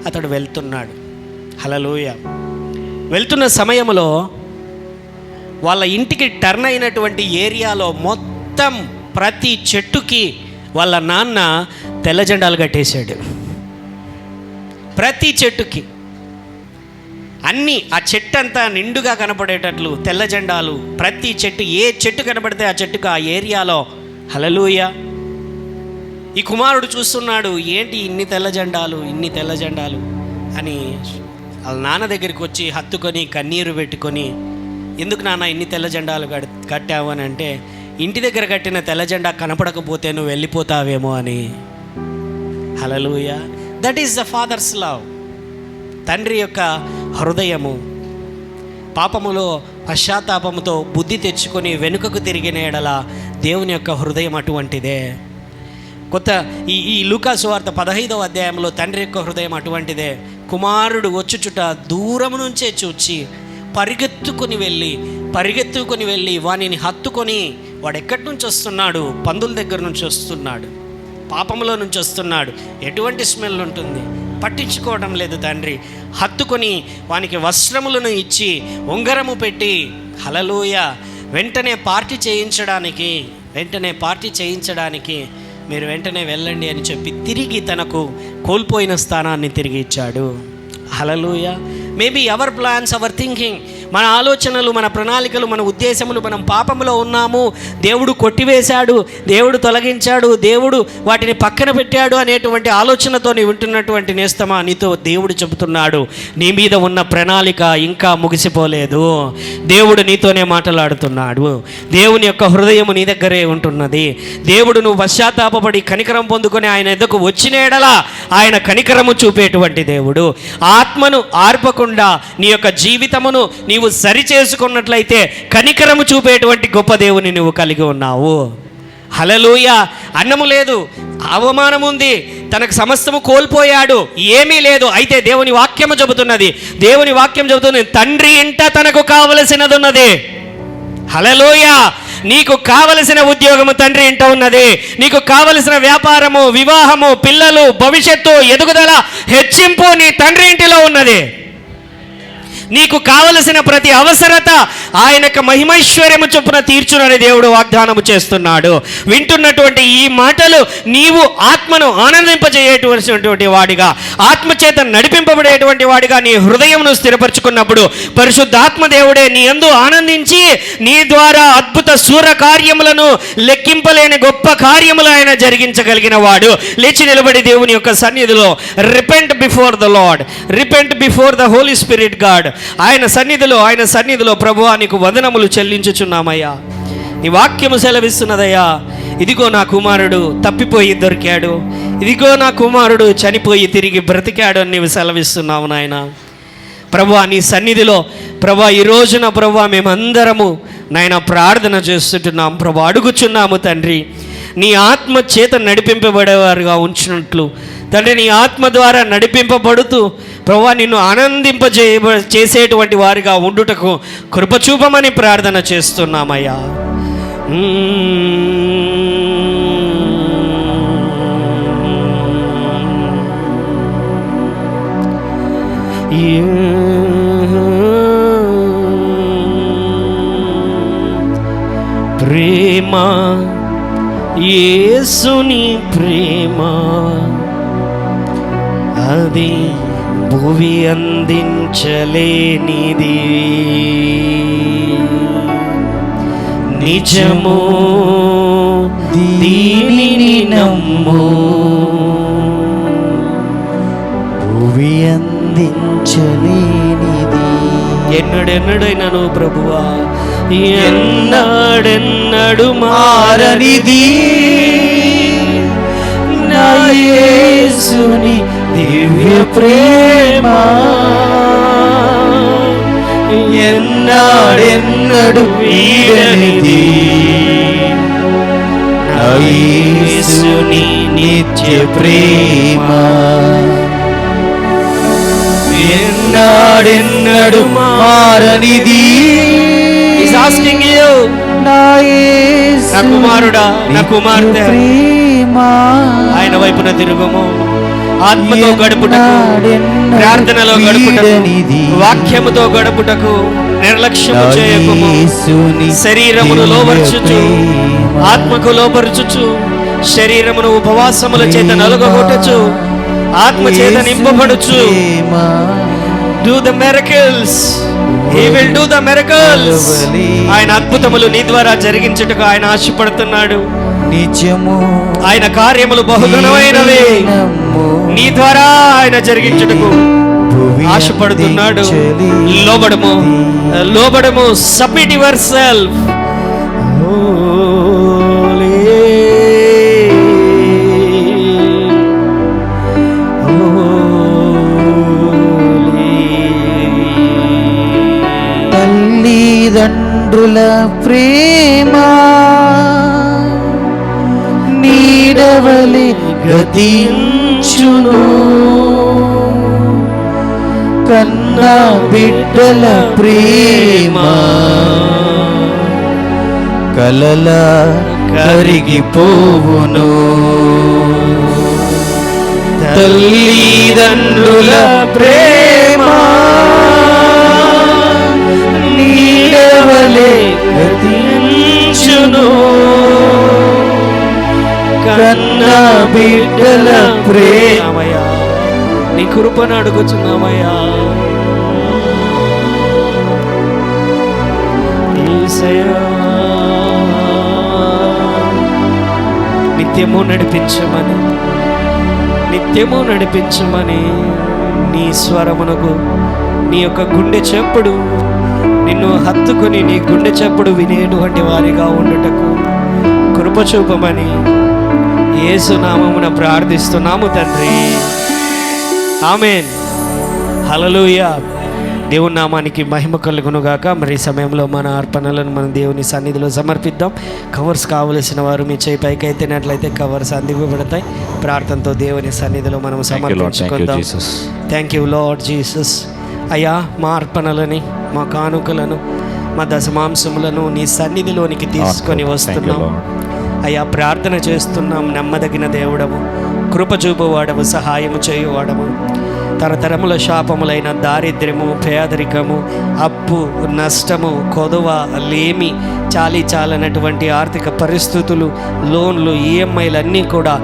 అతడు వెళ్తున్నాడు. హల్లెలూయా. వెళ్తున్న సమయంలో వాళ్ళ ఇంటికి టర్న్ అయినటువంటి ఏరియాలో మొత్తం ప్రతి చెట్టుకి వాళ్ళ నాన్న తెల్ల జెండాలు కట్టేశాడు. ప్రతి చెట్టుకి అన్నీ, ఆ చెట్టు అంతా నిండుగా కనపడేటట్లు తెల్ల జెండాలు. ప్రతి చెట్టు, ఏ చెట్టు కనపడితే ఆ చెట్టుకు ఆ ఏరియాలో. హల్లెలూయా. ఈ కుమారుడు చూస్తున్నాడు, ఏంటి ఇన్ని తెల్ల జెండాలు అని వాళ్ళ నాన్న దగ్గరికి వచ్చి హత్తుకొని కన్నీరు పెట్టుకొని, ఎందుకు నాన్న ఇన్ని తెల్ల జెండాలు కట్టావు అని అంటే, ఇంటి దగ్గర కట్టిన తెల్ల జెండా కనపడకపోతే నువ్వు వెళ్ళిపోతావేమో అని. హల్లెలూయా. That is the father's love. తండ్రి యొక్క హృదయము. పాపములో పశ్చాత్తాపముతో బుద్ధి తెచ్చుకొని వెనుకకు తిరిగిన ఎడల దేవుని యొక్క హృదయం అటువంటిదే. ఈ లూకా సువార్త 15వ అధ్యాయంలో తండ్రి యొక్క హృదయం అటువంటిదే. కుమారుడు వచ్చుచుట దూరం నుంచే చూచి పరిగెత్తుకొని వెళ్ళి వానిని హత్తుకొని, వాడు ఎక్కడి నుంచి వస్తున్నాడు? పందుల దగ్గర నుంచి వస్తున్నాడు, పాపంలో నుంచి వస్తున్నాడు, ఎటువంటి స్మెల్ ఉంటుంది, పట్టించుకోవడం లేదు తండ్రి. హత్తుకొని వానికి వస్త్రములను ఇచ్చి ఉంగరము పెట్టి, హల్లెలూయా, వెంటనే పార్టీ చేయించడానికి మీరు వెంటనే వెళ్ళండి అని చెప్పి తిరిగి తనకు కోల్పోయిన స్థానాన్ని తిరిగి ఇచ్చాడు. హల్లెలూయా. Maybe our plans, our thinking, మన ఆలోచనలు, మన ప్రణాళికలు, మన ఉద్దేశములు, మనం పాపంలో ఉన్నాము, దేవుడు కొట్టివేశాడు, దేవుడు తొలగించాడు, దేవుడు వాటిని పక్కన పెట్టాడు అనేటువంటి ఆలోచనతో నీవు వింటున్నటువంటి నేస్తమా, నీతో దేవుడు చెబుతున్నాడు, నీ మీద ఉన్న ప్రణాళిక ఇంకా ముగిసిపోలేదు. దేవుడు నీతోనే మాట్లాడుతున్నాడు. దేవుని యొక్క హృదయం నీ దగ్గరే ఉంటున్నది. దేవుడు నువ్వు పశ్చాత్తాపపడి కనికరం పొందుకొని ఆయన ఎద్దకు వచ్చిన ఎడల ఆయన కనికరము చూపేటువంటి దేవుడు. ఆత్మను ఆర్పకుండా నీ యొక్క జీవితమును నీవు సరి చేసుకున్నట్లయితే కనికరము చూపేటువంటి గొప్ప దేవుని నువ్వు కలిగి ఉన్నావు. హల్లెలూయా. అన్నము లేదు, అవమానం ఉంది, తనకు సమస్తము కోల్పోయాడు, ఏమీ లేదు. అయితే దేవుని వాక్యం చెబుతున్నది తండ్రి ఇంట తనకు కావలసినది ఉన్నది. హల్లెలూయా. నీకు కావలసిన ఉద్యోగము తండ్రి ఇంట ఉన్నది. నీకు కావలసిన వ్యాపారము, వివాహము, పిల్లలు, భవిష్యత్తు, ఎదుగుదల, హెచ్చింపు నీ తండ్రి ఇంటిలో ఉన్నది. నీకు కావలసిన ప్రతి అవసరత ఆయన యొక్క మహిమైశ్వర్యము చొప్పున తీర్చునని దేవుడు వాగ్దానము చేస్తున్నాడు. వింటున్నటువంటి ఈ మాటలు నీవు ఆత్మను ఆనందింపజేయటువంటి వాడిగా, ఆత్మచేత నడిపింపబడేటువంటి వాడిగా నీ హృదయమును స్థిరపరచుకున్నప్పుడు పరిశుద్ధాత్మ దేవుడే నీ యందు ఆనందించి నీ ద్వారా అద్భుత శూర కార్యములను, లెక్కింపలేని గొప్ప కార్యములు ఆయన జరిగించగలిగిన వాడు. లేచి నిలబడి దేవుని యొక్క సన్నిధిలో repent before the lord, repent before the holy spirit god. ఆయన సన్నిధిలో ప్రభువా నీకు వందనములు చెల్లించుచున్నామయ్యా. నీ వాక్యము సెలవిస్తున్నదయ్యా, ఇదిగో నా కుమారుడు తప్పిపోయి దొరికాడు, ఇదిగో నా కుమారుడు చనిపోయి తిరిగి బ్రతికాడు అని నీవు సెలవిస్తున్నావు నాయన. ప్రభువా నీ సన్నిధిలో ప్రభువా ఈ రోజున ప్రభువా మేమందరము నాయన ప్రార్థన చేస్తుంటున్నాం ప్రభు, అడుగుచున్నాము తండ్రి, నీ ఆత్మ చేత నడిపింపబడేవారుగా ఉంచినట్లు తండ్రి, నీ ఆత్మ ద్వారా నడిపింపబడుతూ ప్రభువా నిన్ను చేసేటువంటి వారిగా ఉండుటకు కృపచూపమని ప్రార్థన చేస్తున్నామయ్యా. ప్రేమ, యేసుని ప్రేమ, అది భువి అందించలేనిది, నిజము దీనిని నమ్ము, భువి ఛేదించలేనిది. ఎన్నడెన్నడైనను ప్రభువా ఎన్నడెన్నడు మారనిది నా యేసుని దివ్య ప్రేమ, ఎన్నడెన్నడు వీడనిది నా యేసుని నిత్య ప్రేమ, ఎన్నడెన్నడు మారనిది. He's asking you, నా యేసు నా కుమారుడా, నా కుమార్తె, ప్రేమ, ఆయన వైపున తిరుగుము. ఆత్మతో గడుపుటకు, ప్రార్థనలో గడుపుటకు, వాక్యముతో గడుపుటకు నిర్లక్ష్యము చేయకుము. శరీరమును లోబర్చుచు, ఆత్మకు లోబర్చుచు, శరీరమును ఉపవాసముల చేత నలుగగొట్టుచు, ఆత్మ చేత నింపబడుచు. Do the miracles. He will do the miracles. ఆయన అద్భుతములు నీ ద్వారా జరిగించుటకు ఆయన ఆశపడుతున్నాడు. నిజము ఆయన కార్యములు బహుఘనమైనవి నీ ద్వారా ఆయన జరిగించుటకు ఆశపడుతున్నాడు. లోబడము, లోబడము. Submit yourself. తల్లిదండ్రుల ప్రేమ నీడవలి గతించును, కన్నా బిడ్డల ప్రేమ కలల కరిగిపోవును. తల్లిదండ్రుల ప్రేమ నీడవలే గతించును, కన్నా బిడ్డల ప్రేమయా. నీ కృపను అడుగుచున్నామయ్యా. నిత్యము నడిపించమని, నిత్యము నడిపించమని నీ స్వరమునకు నీ యొక్క గుండె చెప్పుడు, నిన్ను హత్తుకొని నీ గుండె చెప్పుడు వినేటువంటి వారిగా ఉండుటకు కృప చూపమని యేసు నామమున ప్రార్థిస్తున్నాము తండ్రి. ఆమేన్. హల్లెలూయా. దేవుని నామానికి మహిమ కలుగును గాక. మరి ఈ సమయంలో మన అర్పణలను మన దేవుని సన్నిధిలో సమర్పిద్దాం. కవర్స్ కావలసిన వారు మీ చేయి పైకి అయితేనట్లయితే కవర్స్ అందివ్వబడతాయి. ప్రార్థనతో దేవుని సన్నిధిలో మనం సమర్పించుకుందాం. Thank you Lord Jesus. అయ్యా, మా అర్పణలని, మా కానుకలను, మా దశమాంసములను నీ సన్నిధిలోనికి తీసుకొని వస్తున్నాం. అయ్యా, ప్రార్థన చేస్తున్నాం. నమ్మదగిన దేవుడము, కృప చూపువాడము, సహాయము చేయువాడము. తరతరముల శాపములైన దారిద్ర్యము, పేదరికము, అప్పు, నష్టము, కొదవ, లేమి, చాలనటువంటి ఆర్థిక పరిస్థితులు, లోన్లు, ఈఎంఐలు అన్నీ కూడా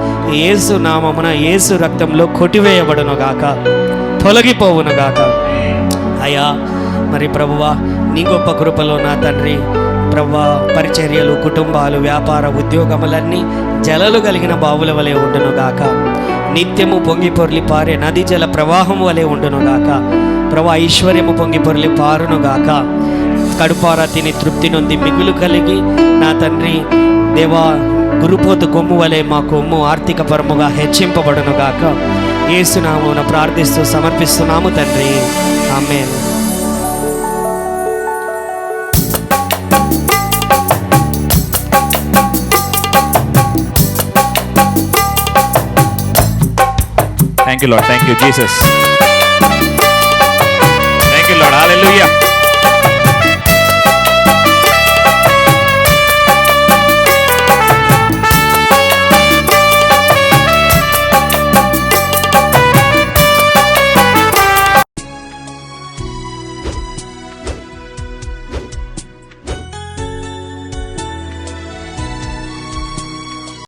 యేసు నామమున, యేసు రక్తంలో కొట్టివేయబడును గాక, తొలగిపోవును గాక. అయ్యా, మరి ప్రభువా, నీ గొప్ప కృపలో నా తండ్రి ప్రభువా, పరిచర్యలు, కుటుంబాలు, వ్యాపార, ఉద్యోగములన్నీ జలలు కలిగిన బావుల వలె ఉండును గాక. నిత్యము పొంగి పొర్లి పారే నది జల ప్రవాహం వలె ఉండును గాక. ప్రభా, ఐశ్వర్యము పొంగి పొర్లి పారును గాక. కడుపారా తిని తృప్తి నొంది మిగులు కలిగి నా తండ్రి దేవా, గురుపోతు కొమ్ము వలె మా కొమ్ము ఆర్థిక పరముగా హెచ్చింపబడును గాక. యేసునామమున ప్రార్థిస్తూ సమర్పిస్తున్నాము తండ్రి. ఆమేన్. Thank you, Lord. Thank you, Jesus. Thank you, Lord. Hallelujah.